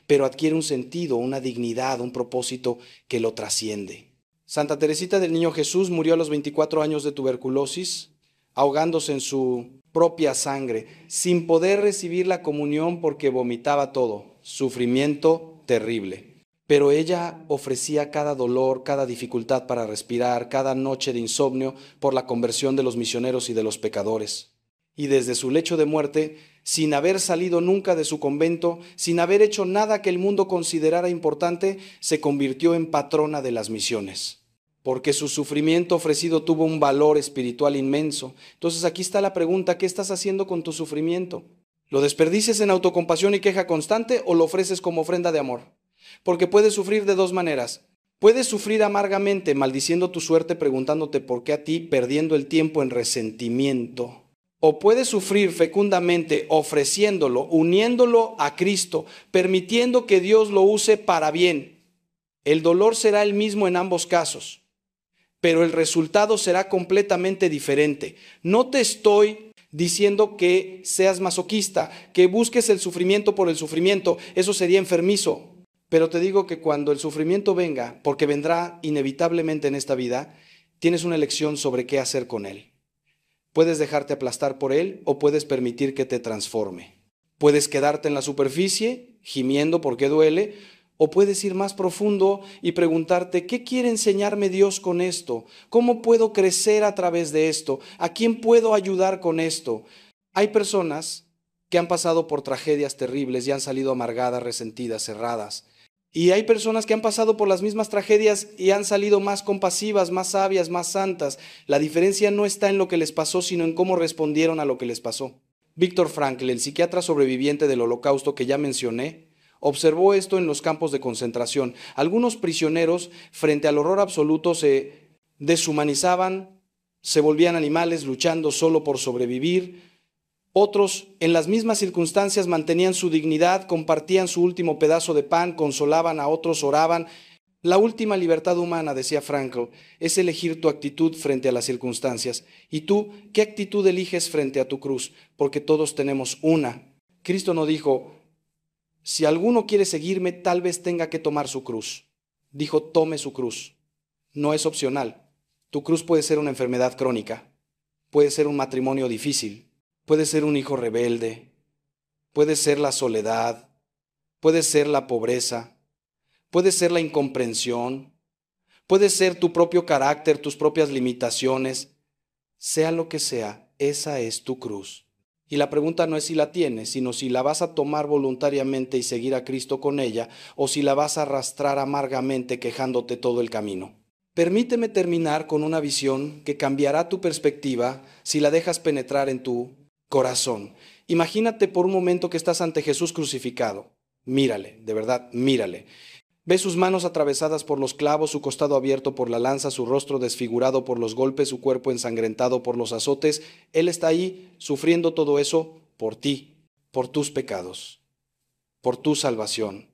pero adquiere un sentido, una dignidad, un propósito que lo trasciende. Santa Teresita del Niño Jesús murió a los 24 años de tuberculosis, ahogándose en su propia sangre, sin poder recibir la comunión porque vomitaba todo. Sufrimiento terrible. Pero ella ofrecía cada dolor, cada dificultad para respirar, cada noche de insomnio por la conversión de los misioneros y de los pecadores. Y desde su lecho de muerte, sin haber salido nunca de su convento, sin haber hecho nada que el mundo considerara importante, se convirtió en patrona de las misiones, porque su sufrimiento ofrecido tuvo un valor espiritual inmenso. Entonces aquí está la pregunta: ¿qué estás haciendo con tu sufrimiento? ¿Lo desperdicias en autocompasión y queja constante o lo ofreces como ofrenda de amor? Porque puedes sufrir de dos maneras. Puedes sufrir amargamente, maldiciendo tu suerte, preguntándote por qué a ti, perdiendo el tiempo en resentimiento. O puedes sufrir fecundamente, ofreciéndolo, uniéndolo a Cristo, permitiendo que Dios lo use para bien. El dolor será el mismo en ambos casos, pero el resultado será completamente diferente. No te estoy diciendo que seas masoquista, que busques el sufrimiento por el sufrimiento. Eso sería enfermizo. Pero te digo que cuando el sufrimiento venga, porque vendrá inevitablemente en esta vida, tienes una elección sobre qué hacer con él. Puedes dejarte aplastar por él o puedes permitir que te transforme. Puedes quedarte en la superficie, gimiendo porque duele, o puedes ir más profundo y preguntarte: ¿qué quiere enseñarme Dios con esto? ¿Cómo puedo crecer a través de esto? ¿A quién puedo ayudar con esto? Hay personas que han pasado por tragedias terribles y han salido amargadas, resentidas, cerradas. Y hay personas que han pasado por las mismas tragedias y han salido más compasivas, más sabias, más santas. La diferencia no está en lo que les pasó, sino en cómo respondieron a lo que les pasó. Víctor Frankl, el psiquiatra sobreviviente del Holocausto que ya mencioné, observó esto en los campos de concentración. Algunos prisioneros, frente al horror absoluto, se deshumanizaban, se volvían animales luchando solo por sobrevivir. Otros, en las mismas circunstancias, mantenían su dignidad, compartían su último pedazo de pan, consolaban a otros, oraban. La última libertad humana, decía Frankl, es elegir tu actitud frente a las circunstancias. ¿Y tú qué actitud eliges frente a tu cruz? Porque todos tenemos una. Cristo no dijo, si alguno quiere seguirme, tal vez tenga que tomar su cruz. Dijo, tome su cruz. No es opcional. Tu cruz puede ser una enfermedad crónica, puede ser un matrimonio difícil, puede ser un hijo rebelde, puede ser la soledad, puede ser la pobreza, puede ser la incomprensión, puede ser tu propio carácter, tus propias limitaciones. Sea lo que sea, esa es tu cruz. Y la pregunta no es si la tienes, sino si la vas a tomar voluntariamente y seguir a Cristo con ella, o si la vas a arrastrar amargamente quejándote todo el camino. Permíteme terminar con una visión que cambiará tu perspectiva si la dejas penetrar en tu corazón. Imagínate por un momento que estás ante Jesús crucificado. Mírale, de verdad, mírale. Ves sus manos atravesadas por los clavos, su costado abierto por la lanza, su rostro desfigurado por los golpes, su cuerpo ensangrentado por los azotes. Él está ahí sufriendo todo eso por ti, por tus pecados, por tu salvación.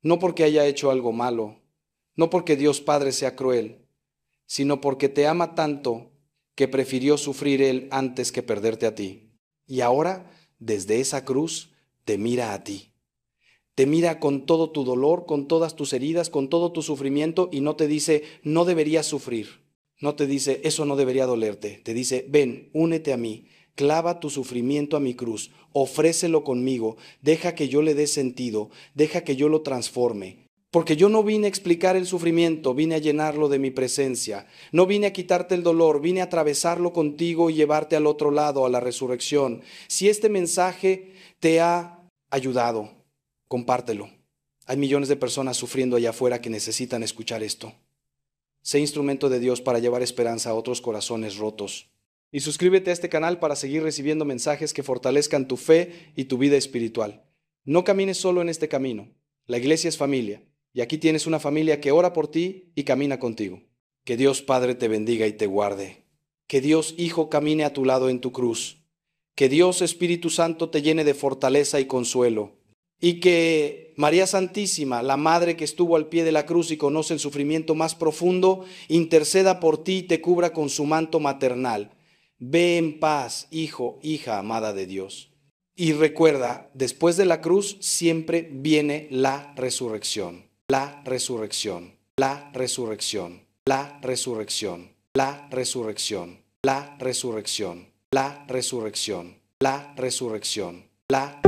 No porque haya hecho algo malo, no porque Dios Padre sea cruel, sino porque te ama tanto que prefirió sufrir Él antes que perderte a ti. Y ahora, desde esa cruz, te mira a ti. Te mira con todo tu dolor, con todas tus heridas, con todo tu sufrimiento y no te dice, no deberías sufrir. No te dice, eso no debería dolerte. Te dice, ven, únete a mí, clava tu sufrimiento a mi cruz, ofrécelo conmigo, deja que yo le dé sentido, deja que yo lo transforme. Porque yo no vine a explicar el sufrimiento, vine a llenarlo de mi presencia. No vine a quitarte el dolor, vine a atravesarlo contigo y llevarte al otro lado, a la resurrección. Si este mensaje te ha ayudado, compártelo. Hay millones de personas sufriendo allá afuera que necesitan escuchar esto. Sé instrumento de Dios para llevar esperanza a otros corazones rotos. Y suscríbete a este canal para seguir recibiendo mensajes que fortalezcan tu fe y tu vida espiritual. No camines solo en este camino. La iglesia es familia. Y aquí tienes una familia que ora por ti y camina contigo. Que Dios Padre te bendiga y te guarde. Que Dios Hijo camine a tu lado en tu cruz. Que Dios Espíritu Santo te llene de fortaleza y consuelo. Y que María Santísima, la Madre que estuvo al pie de la cruz y conoce el sufrimiento más profundo, interceda por ti y te cubra con su manto maternal. Ve en paz, hijo, hija amada de Dios. Y recuerda, después de la cruz siempre viene la resurrección. La resurrección, la resurrección, la resurrección, la resurrección, la resurrección, la resurrección, la resurrección, la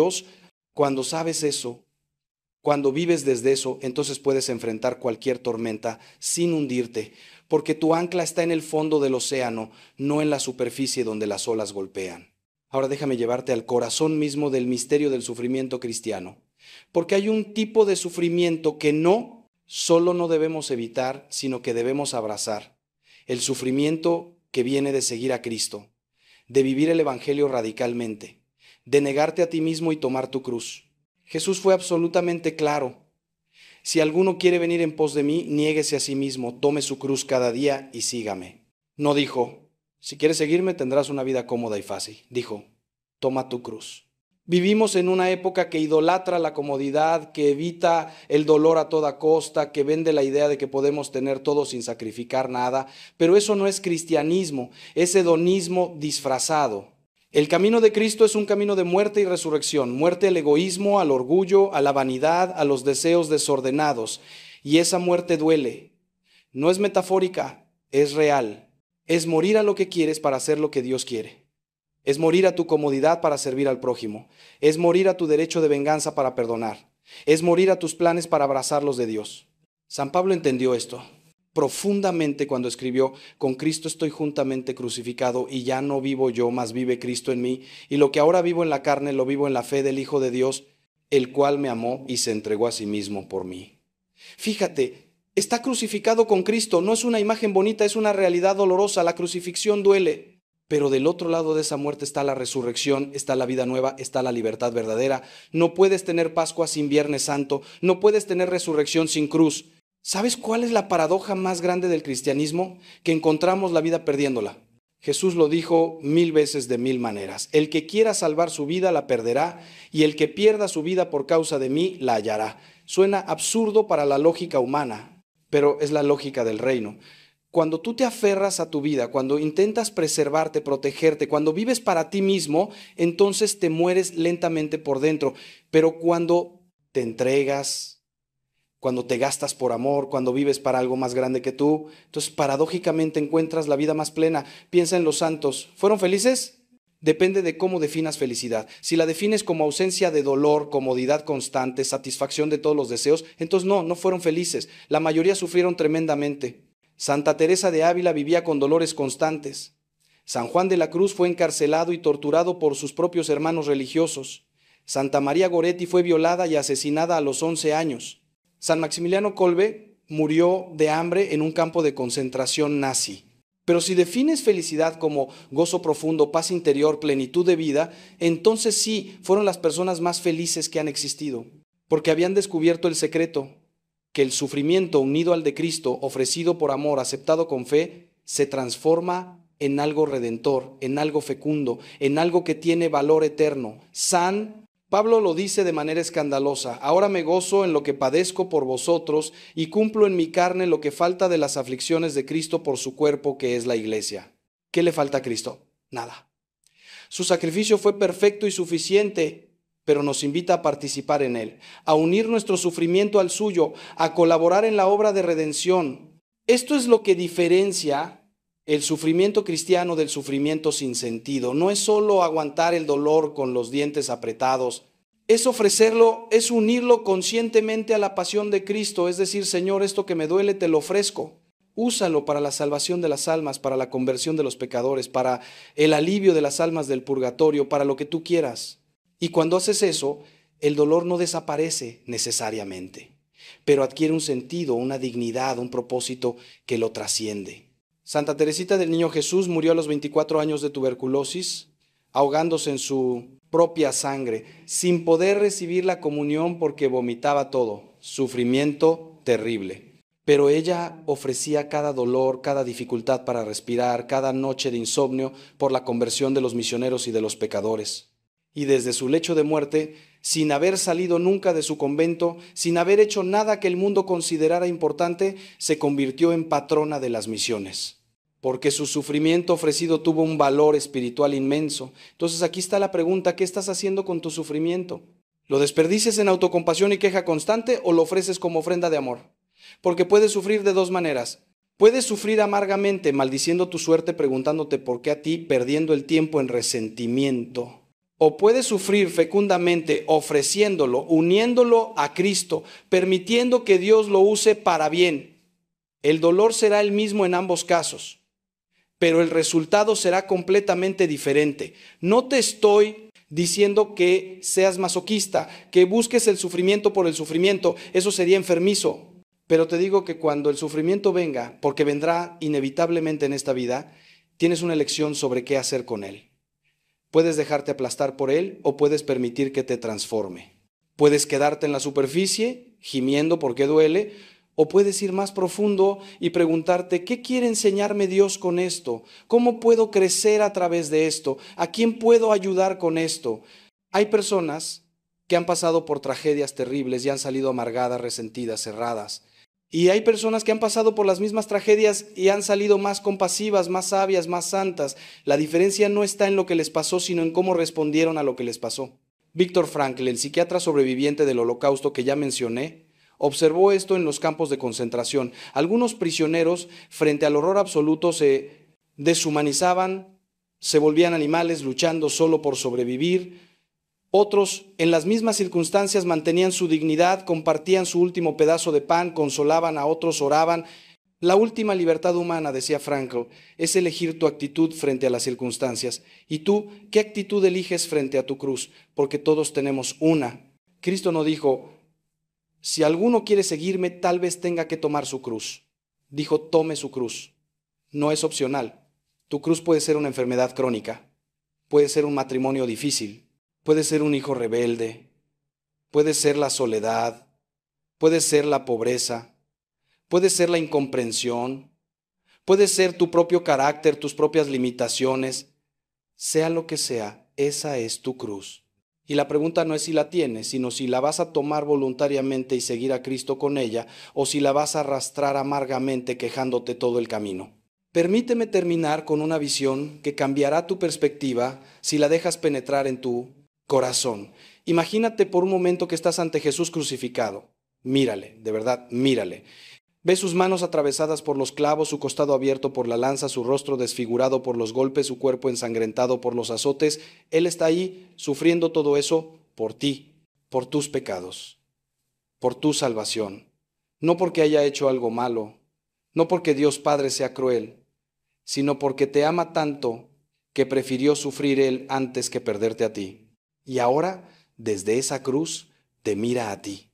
Dios, cuando sabes eso, cuando vives desde eso, entonces puedes enfrentar cualquier tormenta sin hundirte, porque tu ancla está en el fondo del océano, no en la superficie donde las olas golpean. Ahora déjame llevarte al corazón mismo del misterio del sufrimiento cristiano, porque hay un tipo de sufrimiento que no solo no debemos evitar, sino que debemos abrazar. El sufrimiento que viene de seguir a Cristo, de vivir el Evangelio radicalmente, de negarte a ti mismo y tomar tu cruz. Jesús fue absolutamente claro. Si alguno quiere venir en pos de mí, niéguese a sí mismo, tome su cruz cada día y sígame. No dijo, si quieres seguirme tendrás una vida cómoda y fácil. Dijo, toma tu cruz. Vivimos en una época que idolatra la comodidad, que evita el dolor a toda costa, que vende la idea de que podemos tener todo sin sacrificar nada, pero eso no es cristianismo, es hedonismo disfrazado. El camino de Cristo es un camino de muerte y resurrección, muerte al egoísmo, al orgullo, a la vanidad, a los deseos desordenados, y esa muerte duele. No es metafórica, es real. Es morir a lo que quieres para hacer lo que Dios quiere. Es morir a tu comodidad para servir al prójimo. Es morir a tu derecho de venganza para perdonar. Es morir a tus planes para abrazar los de Dios. San Pablo entendió esto profundamente cuando escribió, con Cristo estoy juntamente crucificado y ya no vivo yo, mas vive Cristo en mí. Y lo que ahora vivo en la carne, lo vivo en la fe del Hijo de Dios, el cual me amó y se entregó a sí mismo por mí. Fíjate, está crucificado con Cristo. No es una imagen bonita, es una realidad dolorosa. La crucifixión duele. Pero del otro lado de esa muerte está la resurrección, está la vida nueva, está la libertad verdadera. No puedes tener Pascua sin Viernes Santo, no puedes tener resurrección sin cruz. ¿Sabes cuál es la paradoja más grande del cristianismo? Que encontramos la vida perdiéndola. Jesús lo dijo 1000 veces de 1000 maneras. El que quiera salvar su vida la perderá, y el que pierda su vida por causa de mí la hallará. Suena absurdo para la lógica humana, pero es la lógica del reino. Cuando tú te aferras a tu vida, cuando intentas preservarte, protegerte, cuando vives para ti mismo, entonces te mueres lentamente por dentro. Pero cuando te entregas, cuando te gastas por amor, cuando vives para algo más grande que tú, entonces paradójicamente encuentras la vida más plena. Piensa en los santos. ¿Fueron felices? Depende de cómo definas felicidad. Si la defines como ausencia de dolor, comodidad constante, satisfacción de todos los deseos, entonces no fueron felices. La mayoría sufrieron tremendamente. Santa Teresa de Ávila vivía con dolores constantes. San Juan de la Cruz fue encarcelado y torturado por sus propios hermanos religiosos. Santa María Goretti fue violada y asesinada a los 11 años. San Maximiliano Kolbe murió de hambre en un campo de concentración nazi. Pero si defines felicidad como gozo profundo, paz interior, plenitud de vida, entonces sí, fueron las personas más felices que han existido, porque habían descubierto el secreto, que el sufrimiento unido al de Cristo, ofrecido por amor, aceptado con fe, se transforma en algo redentor, en algo fecundo, en algo que tiene valor eterno. San Pablo lo dice de manera escandalosa: ahora me gozo en lo que padezco por vosotros y cumplo en mi carne lo que falta de las aflicciones de Cristo por su cuerpo, que es la iglesia. ¿Qué le falta a Cristo? Nada. Su sacrificio fue perfecto y suficiente, pero nos invita a participar en él, a unir nuestro sufrimiento al suyo, a colaborar en la obra de redención. Esto es lo que diferencia el sufrimiento cristiano del sufrimiento sin sentido. No es solo aguantar el dolor con los dientes apretados, es ofrecerlo, es unirlo conscientemente a la pasión de Cristo, es decir, Señor, esto que me duele te lo ofrezco. Úsalo para la salvación de las almas, para la conversión de los pecadores, para el alivio de las almas del purgatorio, para lo que tú quieras. Y cuando haces eso, el dolor no desaparece necesariamente, pero adquiere un sentido, una dignidad, un propósito que lo trasciende. Santa Teresita del Niño Jesús murió a los 24 años de tuberculosis, ahogándose en su propia sangre, sin poder recibir la comunión porque vomitaba todo. Sufrimiento terrible. Pero ella ofrecía cada dolor, cada dificultad para respirar, cada noche de insomnio por la conversión de los misioneros y de los pecadores. Y desde su lecho de muerte, sin haber salido nunca de su convento, sin haber hecho nada que el mundo considerara importante, se convirtió en patrona de las misiones, porque su sufrimiento ofrecido tuvo un valor espiritual inmenso. Entonces aquí está la pregunta: ¿qué estás haciendo con tu sufrimiento? ¿Lo desperdicias en autocompasión y queja constante o lo ofreces como ofrenda de amor? Porque puedes sufrir de dos maneras. Puedes sufrir amargamente, maldiciendo tu suerte, preguntándote por qué a ti, perdiendo el tiempo en resentimiento. O puedes sufrir fecundamente ofreciéndolo, uniéndolo a Cristo, permitiendo que Dios lo use para bien. El dolor será el mismo en ambos casos, pero el resultado será completamente diferente. No te estoy diciendo que seas masoquista, que busques el sufrimiento por el sufrimiento, eso sería enfermizo. Pero te digo que cuando el sufrimiento venga, porque vendrá inevitablemente en esta vida, tienes una elección sobre qué hacer con él. Puedes dejarte aplastar por él o puedes permitir que te transforme. Puedes quedarte en la superficie, gimiendo porque duele, o puedes ir más profundo y preguntarte, ¿qué quiere enseñarme Dios con esto? ¿Cómo puedo crecer a través de esto? ¿A quién puedo ayudar con esto? Hay personas que han pasado por tragedias terribles y han salido amargadas, resentidas, cerradas. Y hay personas que han pasado por las mismas tragedias y han salido más compasivas, más sabias, más santas. La diferencia no está en lo que les pasó, sino en cómo respondieron a lo que les pasó. Viktor Frankl, el psiquiatra sobreviviente del Holocausto que ya mencioné, observó esto en los campos de concentración. Algunos prisioneros, frente al horror absoluto, se deshumanizaban, se volvían animales luchando solo por sobrevivir. Otros, en las mismas circunstancias, mantenían su dignidad, compartían su último pedazo de pan, consolaban a otros, oraban. La última libertad humana, decía Frankl, es elegir tu actitud frente a las circunstancias. ¿Y tú qué actitud eliges frente a tu cruz? Porque todos tenemos una. Cristo no dijo, si alguno quiere seguirme, tal vez tenga que tomar su cruz. Dijo, tome su cruz. No es opcional. Tu cruz puede ser una enfermedad crónica, puede ser un matrimonio difícil, puede ser un hijo rebelde, puede ser la soledad, puede ser la pobreza, puede ser la incomprensión, puede ser tu propio carácter, tus propias limitaciones. Sea lo que sea, esa es tu cruz. Y la pregunta no es si la tienes, sino si la vas a tomar voluntariamente y seguir a Cristo con ella, o si la vas a arrastrar amargamente quejándote todo el camino. Permíteme terminar con una visión que cambiará tu perspectiva si la dejas penetrar en tu corazón. Imagínate por un momento que estás ante Jesús crucificado. Mírale, de verdad, mírale. Ves sus manos atravesadas por los clavos, su costado abierto por la lanza, su rostro desfigurado por los golpes, su cuerpo ensangrentado por los azotes. Él está ahí sufriendo todo eso por ti, por tus pecados, por tu salvación. No porque haya hecho algo malo, no porque Dios Padre sea cruel, sino porque te ama tanto que prefirió sufrir Él antes que perderte a ti. Y ahora, desde esa cruz, te mira a ti.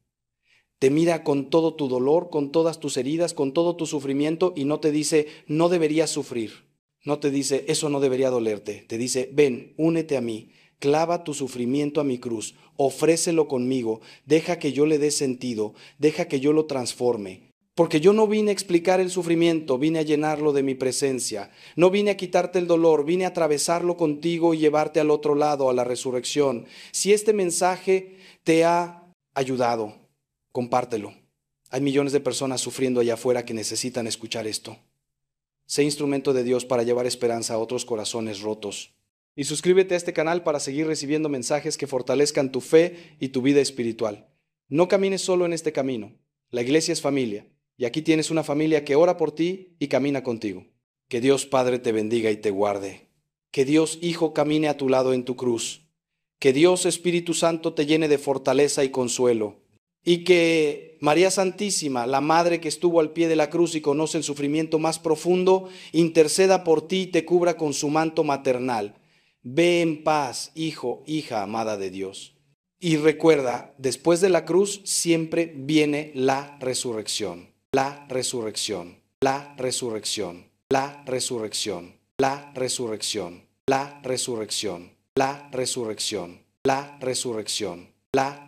Te mira con todo tu dolor, con todas tus heridas, con todo tu sufrimiento y no te dice, no deberías sufrir. No te dice, eso no debería dolerte. Te dice, ven, únete a mí, clava tu sufrimiento a mi cruz, ofrécelo conmigo, deja que yo le dé sentido, deja que yo lo transforme. Porque yo no vine a explicar el sufrimiento, vine a llenarlo de mi presencia. No vine a quitarte el dolor, vine a atravesarlo contigo y llevarte al otro lado, a la resurrección. Si este mensaje te ha ayudado, compártelo. Hay millones de personas sufriendo allá afuera que necesitan escuchar esto. Sé instrumento de Dios para llevar esperanza a otros corazones rotos. Y suscríbete a este canal para seguir recibiendo mensajes que fortalezcan tu fe y tu vida espiritual. No camines solo en este camino. La iglesia es familia. Y aquí tienes una familia que ora por ti y camina contigo. Que Dios Padre te bendiga y te guarde. Que Dios Hijo camine a tu lado en tu cruz. Que Dios Espíritu Santo te llene de fortaleza y consuelo. Y que María Santísima, la Madre que estuvo al pie de la cruz y conoce el sufrimiento más profundo, interceda por ti y te cubra con su manto maternal. Ve en paz, hijo, hija amada de Dios. Y recuerda, después de la cruz siempre viene la resurrección. La resurrección, la resurrección, la resurrección, la resurrección, la resurrección, la resurrección, la resurrección, la